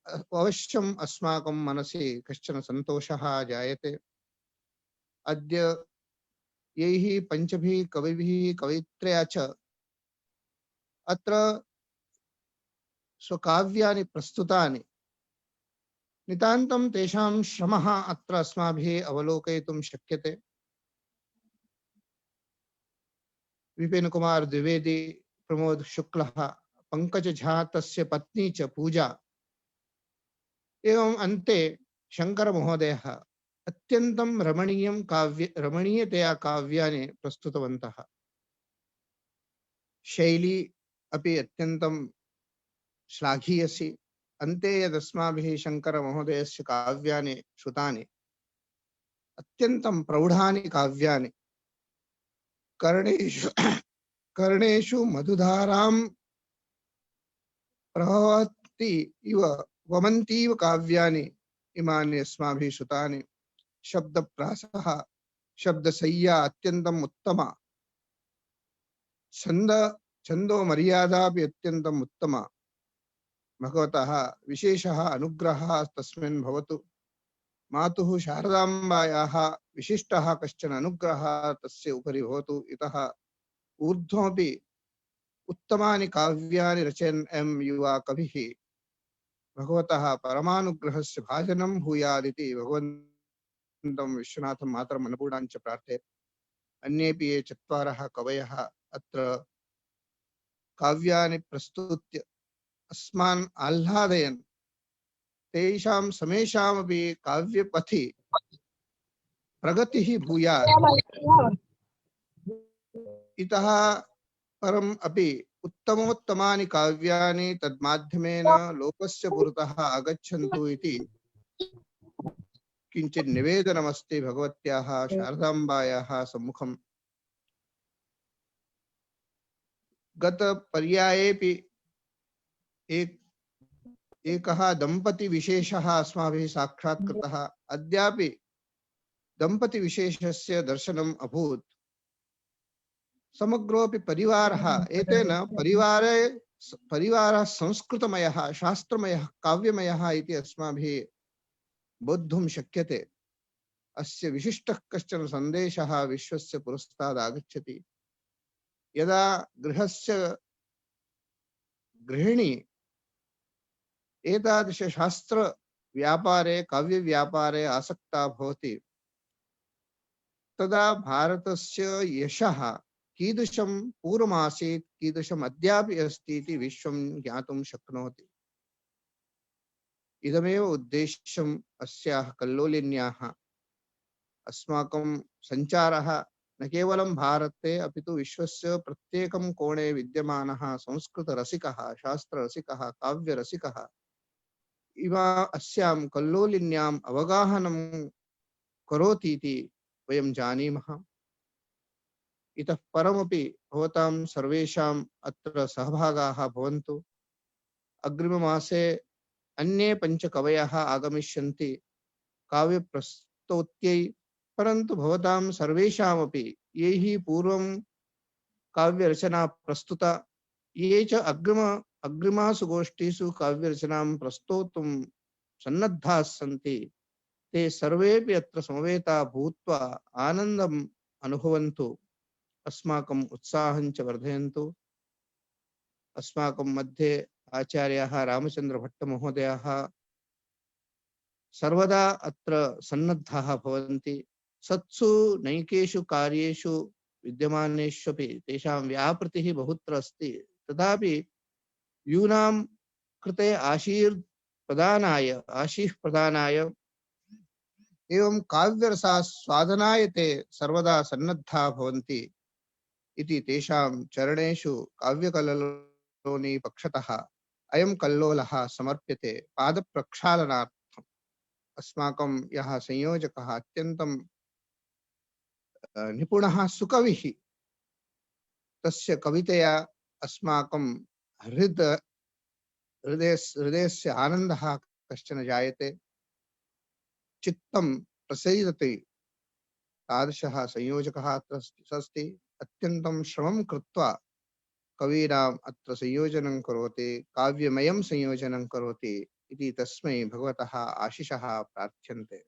अवश्यम् अस्माकं मनसि कश्चन सन्तोषः जायते। अद्य यैः पञ्चभिः कविभिः कवित्र्या च अत्र स्वकाव्यानि प्रस्तुतानि नितान्तं तेषां श्रमः अत्र अस्माभिः अवलोकयितुं शक्यते। विपिन कुमार द्विवेदी, प्रमोद शुक्लः, पंकज झा तस्य पत्नी च पूजा एवं अन्ते शंकर महोदयः अत्यन्तं रमणीयतया काव्यानि प्रस्तुतवन्तः। शैली अपि अत्यन्तं श्लाघीयसी। अन्ते यदस्माभिः शंकर महोदयस्य काव्यानि श्रुतानि अत्यन्तं प्रौढानि काव्यानि कर्णेषु मधुधारां प्रभवति इव वमन्तीव काव्यानि इमानि अस्माभिः श्रुतानि। शब्दप्रासः शब्दसय्या अत्यन्तम् उत्तमा, छन्दो मर्यादा अपि अत्यन्तम् उत्तमा। भगवतः विशेषः अनुग्रहः तस्मिन् भवतु। मातुः शारदाम्बायाः विशिष्टः कश्चन अनुग्रहः तस्य उपरि भवतु। इतः ऊर्ध्वमपि उत्तमानि काव्यानि रचयन् अयं युवा कविः भगवतः परमानुग्रहस्य भाजनं भूयादिति भगवन्तं विश्वनाथं मातरम् अन्नपूर्णां च प्रार्थये। अन्येपि ये 4 कवयः अत्र काव्यानि प्रस्तुत्य अस्मान् आह्लादयन् तेषां समेषामपि काव्यपथि प्रगतिः भूयात्। इतः परम् अपि उत्तमोत्तमानि काव्यानि तन्माध्यमेन लोकस्य पुरतः आगच्छन्तु इति किञ्चित् निवेदनमस्ति भगवत्याः शारदाम्बायाः सम्मुखम्। गतपर्यायेपि एकः दंपति विशेषः अस्माभिः साक्षात्कृतः। अद्यापि दंपति विशेषस्य दर्शनम् अभूत्। समग्रोऽपि परिवारः एतेन परिवारः संस्कृतमयः, शास्त्रमयः, काव्यमयः इति अस्माभिः बोद्धुं शक्यते। अस्य विशिष्टः कश्चन सन्देशः विश्वस्य पुरस्ताद् आगच्छति। यदा गृहस्य गृहिणी एतादृश शास्त्र व्यापारे काव्य व्यापारे आसक्ता भवति तदा भारतस्य यशः कीदृशं पूर्वमासीत् कीदृशम् अद्यापि अस्ति इति विश्वं ज्ञातुं शक्नोति। इदमेव उद्देश्यम् अस्याः कल्लोलिन्याः। अस्माकं सञ्चारः न केवलं भारते अपितु विश्वस्य प्रत्येकं कोणे विद्यमानः संस्कृतरसिकः, शास्त्ररसिकः, काव्यरसिकः इमा अस्यां कल्लोलिन्याम् अवगाहनं करोति इति वयं जानीमः। इतः परमपि भवतां सर्वेषाम् अत्र सहभागाः भवन्तु। अग्रिममासे अन्ये 5 कवयः आगमिष्यन्ति। काव्य प्रस्तोत्यै परंतु भवतां सर्वेषामपि ये हि पूर्वं काव्य रचना प्रस्तुता ये च अग्रिमासु गोष्ठीषु काव्य रचनां प्रस्तोतुं सन्नद्धाः सन्ति ते सर्वेपि अत्र समवेता भूत्वा आनन्दम् अनुभवन्तु अस्माकम् उत्साहं च वर्धयन्तु। अस्माकं मध्ये आचार्याः रामचंद्र भट्ट महोदयाः सर्वदा अत्र सन्नद्धाः भवन्ति। सत्सु नैकेषु कार्येषु विद्यमानेष्वपि तेषां व्यापृतिः बहुत्र अस्ति, तथापि यूनां कृते आशीः प्रदानाय एवं काव्यरसास्वादनाय ते सर्वदा सन्नद्धाः भवन्ति इति तेषां चरणेषु काव्यकल्लोली पक्षतः अयं कल्लोलः समर्प्यते पादप्रक्षालनार्थम्। अस्माकं यः संयोजकः अत्यन्तं निपुणः सुकविः, तस्य कवितया अस्माकं हृदयस्य आनन्दः कश्चन जायते, चित्तं प्रसीदति। तादृशः संयोजकः अत्र अस्ति। अत्यन्तं श्रमं कृत्वा कवीनाम् अत्र संयोजनं करोति, काव्यमयं संयोजनं करोति इति तस्मै भगवतः आशिषः प्रार्थ्यन्ते।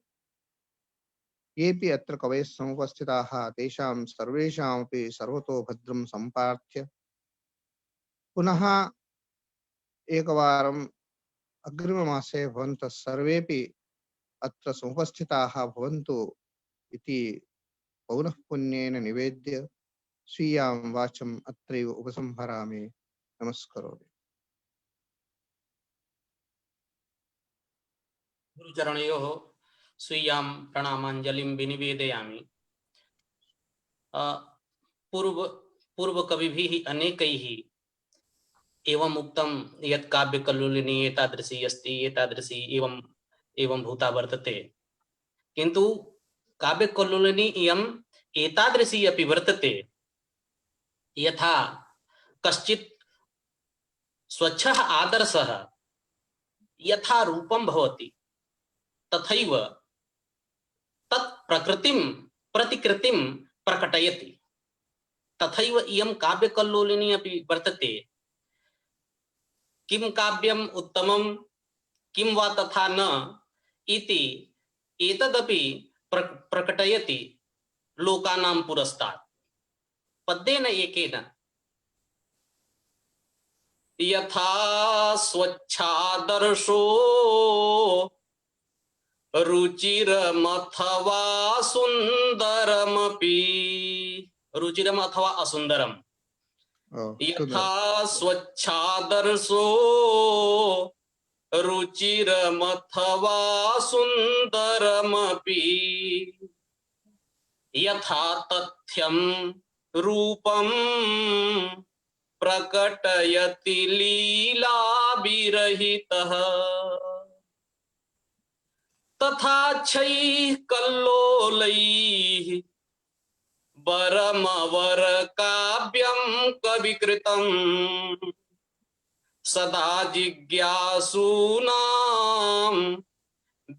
येऽपि अत्र कवयः समुपस्थिताः तेषां सर्वेषामपि सर्वतो भद्रं सम्प्रार्थ्य पुनः एकवारम् अग्रिममासे भवन्तः सर्वेपि अत्र समुपस्थिताः भवन्तु इति पौनः पुन्येन निवेद्य स्वीयां वाचम् अत्रैव उपसंहरामि। नमस्करोमि। गुरुचरणयोः स्वीयां प्रणामाञ्जलिं विनिवेदयामि। पूर्वकविभिः अनेकैः एवम् उक्तं यत् काव्यकल्लोलिनी एतादृशी अस्ति, एतादृशी एवं भूता वर्तते, किन्तु काव्यकल्लोलिनी इयम् एतादृशी अपि वर्तते यथा कश्चित् स्वच्छः आदर्शः यथा रूपं भवति तथैव तत् प्रकृतिं प्रतिकृतिं प्रकटयति। तथैव इयं काव्यकल्लोलिनी अपि वर्तते। किं काव्यम् उत्तमं किं वा तथा न इति एतदपि प्रकटयति लोकानां पुरस्तात्। पद्येन एकेन यथा स्वच्छादर्शो रुचिरमथवा सुन्दरमपि, रुचिरम अथवा असुन्दरम, यथा स्वच्छादर्शो रुचिरमथवा सुन्दरमपि, यथा तथ्यं रूपं प्रकटयति लीलाविरहितः, तथा छैः कल्लोलैः वरमवर काव्यं कविकृतं, सदा जिज्ञासूनां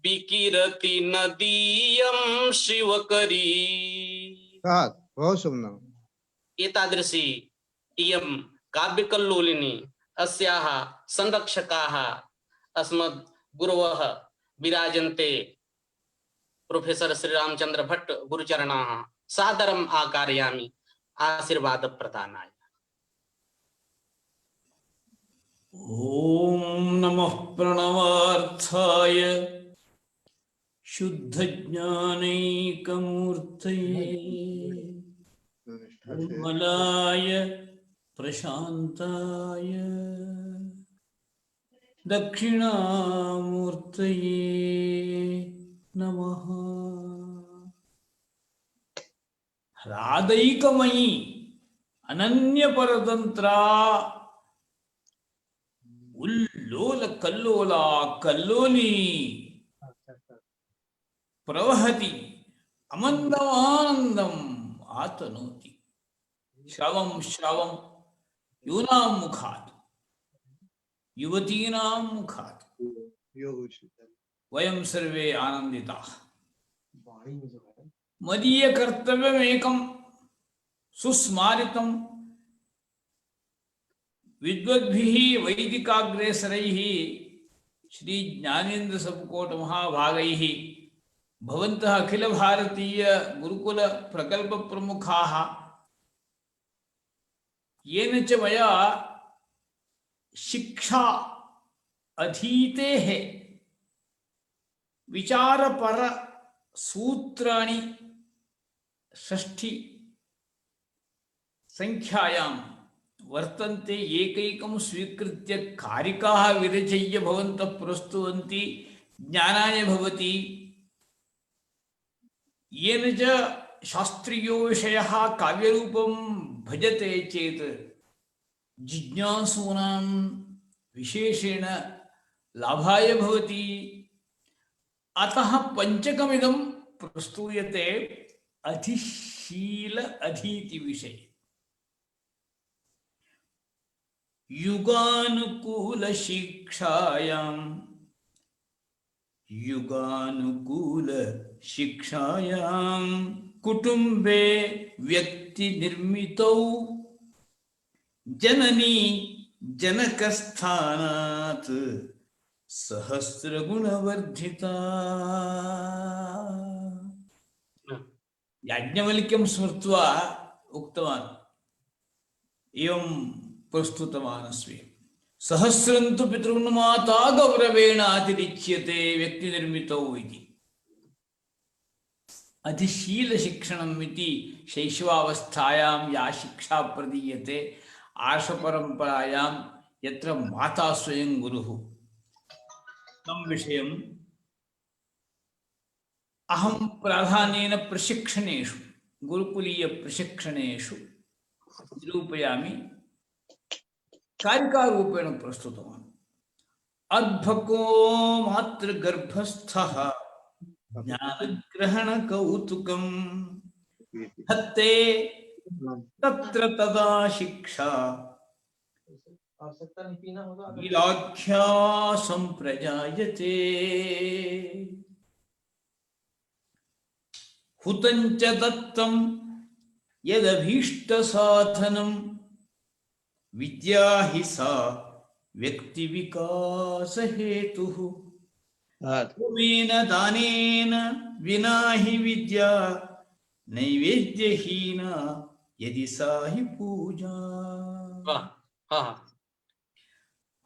विकिरति नदीयं शिवकरी। बहुत सुंदर। एतादृशी इयं काव्यकल्लोलिनी, अस्याः संरक्षकाः अस्मद् गुरवः विराजन्ते प्रोफेसर श्री रामचंद्र भट्ट गुरुचरणाः। सादरम् आकारयामि आशीर्वाद प्रदानाय। ओम नमः प्रणवार्थाय शुद्ध ज्ञानैकमूर्तये निर्मलाय प्रशांताय दक्षिणामूर्तये नमः। राधैकमयी अनन्य परतंत्रा उल्लोल कल्लोला कल्लोली प्रवहति अमन्दमानन्दम् आतनोति। श्रवं श्रवं यूनां मुखात् युवतीनां मुखात् वयं सर्वे आनन्दिताः। मदीय कर्तव्यमेकं सुस्मारितं विद्वद्भिः वैदिकाग्रेसरैः श्री ज्ञानेन्द्र सबकोट महाभागैः भवन्तः अखिल भारतीय गुरुकुल प्रकल्प प्रमुखाः येन च मया शिक्षा अधीतेः विचारपर सूत्राणि षष्ठी संख्यायां वर्तन्ते एकैकं स्वीकृत्य कारिकाः विरचय्य भवन्तः प्रस्तुवन्ति ज्ञानाय भवति। येन च शास्त्रीयो विषयः काव्यरूपं भजते चेत् जिज्ञासूनां विशेषेण लाभाय भवति। अतः पंचकमिदं प्रस्तूयते अधिशील अधीति विषये। युगानुकूल शिक्षायां कुटुंबे व्यक्ति निर्मितौ जननी जनकस्थानात् सहस्रगुणवर्धिता। याज्ञवल्क्यं स्मृत्वा उक्तवान् एवं प्रस्तुतवानस्मि। सहस्रन्तु पितॄन्माता गौरवेण अतिरिच्यते व्यक्तिनिर्मितौ इति। अधिशील शिक्षणम् इति शैशवावस्थायां या शिक्षा प्रदीयते आर्षपरम्परायां यत्र माता स्वयं गुरुः तं विषयम् अहं प्राधान्येन प्रशिक्षणेषु गुरुकुलीय प्रशिक्षणेषु निरूपयामि। कारिकारूपेण प्रस्तुतवान्। अद्भको मातृगर्भस्थः ज्ञानग्रहणकौतुकम् हत्ते तत्र तदा शिक्षा लीलाख्या सम्प्रजायते। हुतञ्च दत्तं यदभीष्टसाधनं विद्या हि सा व्यक्तिविकासहेतुः। होमेन दानेन विना हि विद्या नैवेद्यहीना यदि सा हि पूजा।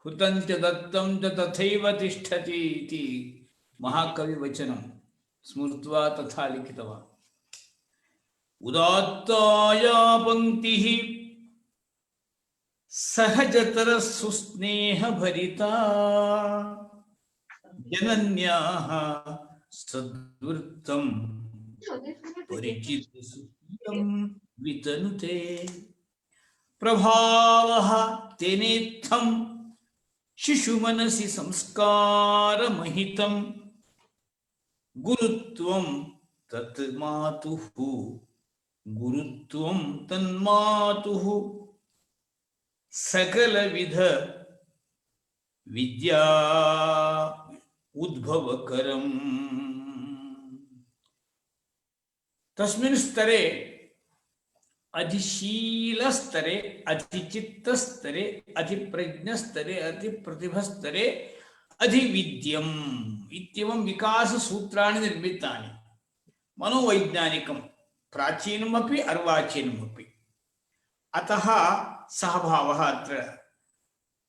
हुतं च दत्तं च तथैव तिष्ठति इति महाकविवचनं स्मृत्वा तथा लिखितवान्। उदात्ताया पंक्तिः सहजतर सुस्नेहभरिता जनन्याः सद्वृत्तं परिचितसुखं वितनुते। प्रभावः तेनेत्थं शिशुमनसि संस्कारमहितं गुरुत्वं तत् मातुः गुरुत्वं तन्मातुः सकलविध विद्या उद्भवकरम्। तस्मिन् स्तरे अधिशील स्तरे अधिचित्तस्तरे अधिप्रज्ञस्तरे अधिप्रतिभस्तरे अधिविद्यम् इत्येवं विकाससूत्राणि निर्मितानि। मनोवैज्ञानिकं प्राचीनमपि अर्वाचीनमपि। अतः सः भावः अत्र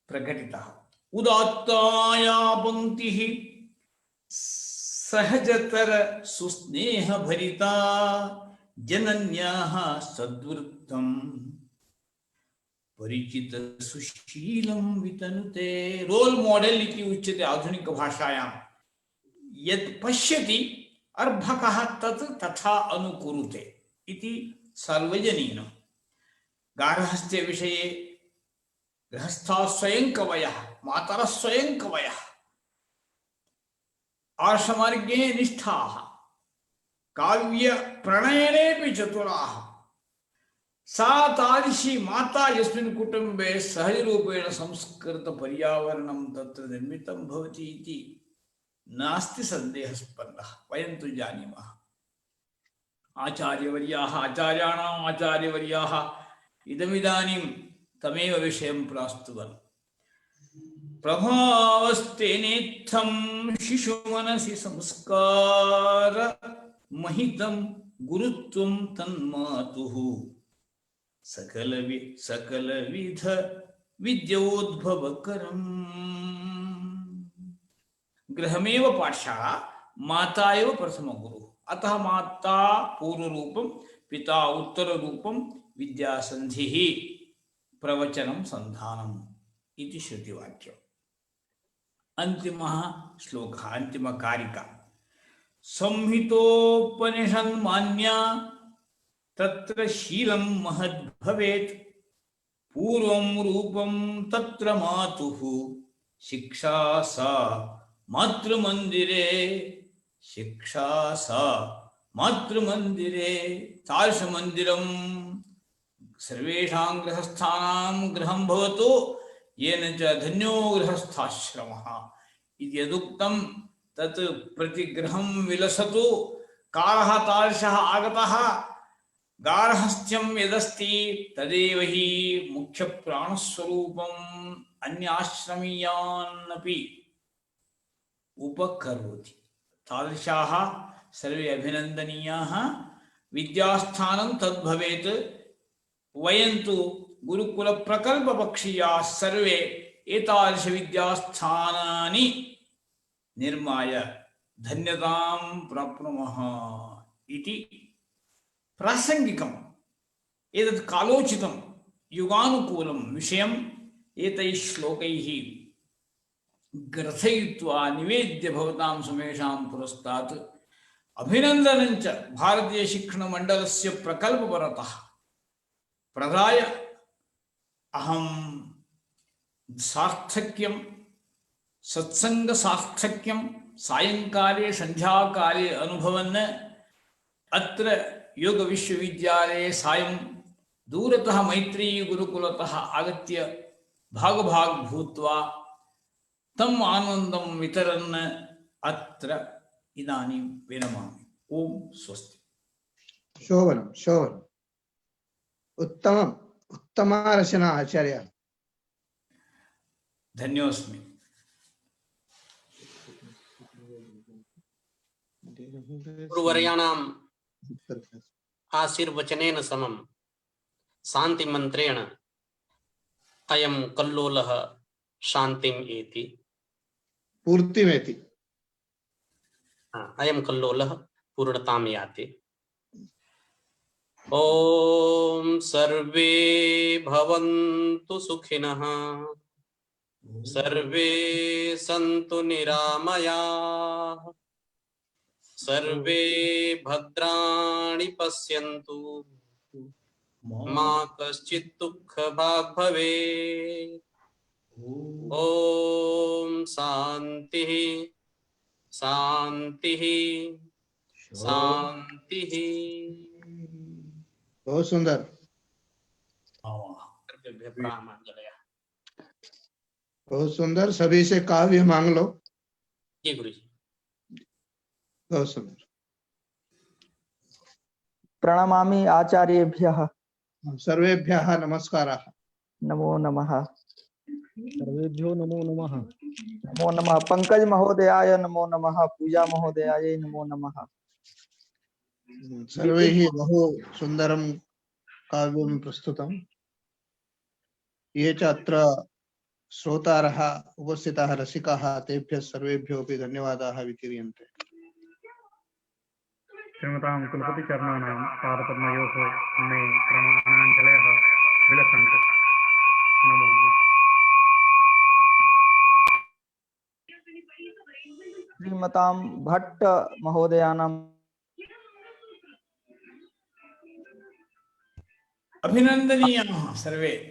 प्रकटितः। उदात्ताया पंक्तिः सहजतर सुस्नेहभरिता जनन्याः सद्वृत्तं परिचितसुशीलं वितनुते। रोल मॉडल इति उच्यते आधुनिक भाषायां। यत् पश्यति अर्भकः तत् तथा अनुकुरुते इति सार्वजनीनम्। गार्हस्थ्य विषये गृहस्थाः स्वयं कवयः मातरः स्वयं कवयः आर्षमार्गे निष्ठाः काव्य प्रणयनेपि चतुराः। सा तादृशी माता यस्मिन् कुटुम्बे सहजरूपेण संस्कृत पर्यावरणं तत्र निर्मितं भवति इति नास्ति सन्देहस्पन्दः। वयं तु जानीमः आचार्यवर्याः आचार्याणाम् आचार्यवर्याः इदमिदानीं तमेव विषयं प्रास्तुवन्। प्रभावस्तेनेत्थं शिशुमनसि संस्कार महितं गुरुत्वं तन्मातुः सकलविध विद्योद्भवकरम्। गृहमेव पाठशाला, माता एव प्रथमगुरुः। अतः माता पूर्वरूपं, पिता उत्तररूपं, विद्यासन्धिः प्रवचनं संधानम् इति श्रुतिवाक्यम्। अन्तिमः श्लोकः, अन्तिमकारिका। संहितोपनिषन्मान्या तत्र शीलं महद्भवेत्, पूर्वं रूपं तत्र मातुः शिक्षा सा मातृमन्दिरे, शिक्षा सा मातृमन्दिरे। तादृशमन्दिरं सर्वेषां गृहस्थानां गृहं भवतु, येन च धन्यो गृहस्थाश्रमः इति यदुक्तं तत् प्रतिगृहं विलसतु। कालः तादृशः आगतः, गार्हस्थ्यं यदस्ति तदेव हि मुख्यप्राणस्वरूपम् अन्याश्रमीयानपि उपकरोति। तादृशाः सर्वे अभिनन्दनीयाः। विद्यास्थानं तद्भवेत्। वयं तु गुरुकुलप्रकल्पपक्षीयाः सर्वे एतादृशविद्यास्थानानि निर्माय धन्यतां प्राप्नुमः इति प्रासङ्गिकम्, एतत् कालोचितं युगानुकूलं विषयम् एतैः श्लोकैः ग्रथयित्वा निवेद्य भवतां समेषां पुरस्तात् अभिनन्दनं च भारतीयशिक्षणमण्डलस्य प्रकल्पपरतः प्रदाय अहं सार्थक्यं, सत्सङ्गसार्थक्यं सायङ्काले सन्ध्याकाले अनुभवन् अत्र योगविश्वविद्यालये सायं दूरतः मैत्री गुरुकुलतः आगत्य भागभाग् भूत्वा तम् आनन्दं वितरन् अत्र इदानीं विरमामि। ओम स्वस्ति। शोभनं शोभनम्। उत्तमम्, उत्तमा रचना आचार्य। धन्योऽस्मि। गुरुवर्याणाम् आशीर्वचनेन समं शान्तिमन्त्रेण अयं कल्लोलः शान्तिम् एति, पूर्तिमेति। अयं कल्लोलः पूर्णतां याति। ॐ सर्वे भवन्तु सुखिनः, सर्वे सन्तु निरामयाः, सर्वे भद्राणि पश्यन्तु, मा कश्चित् दुःखभाग् भवेत्। ॐ शान्तिः शान्तिः शान्तिः। बहुत सुंदर। बहुत सुंदर। सभी से काव्य मांग लो। जी गुरु जी। बहुत सुंदर। प्रणमामि आचार्येभ्यः। सर्वेभ्यः नमस्कारः। नमो नमः। सर्वेभ्यो नमो नमः। नमो नमः पंकज महोदयाय, नमो नमः पूजा महोदयाय, नमो नमः। सर्वैः बहु सुंदरं काव्यं प्रस्तुतं। ये च अत्र श्रोतारः उपस्थिताः रसिकाः तेभ्यः सर्वेभ्योऽपि धन्यवादाः वितीर्यन्ते। श्रीमतां कुलपतिचरणानां पादपद्मयोः मे प्रमाणाञ्जलयः विलसन्तु। नमो नमः। श्रीमतां भट्ट महोदयानां अभिनन्दनीयाः सर्वे।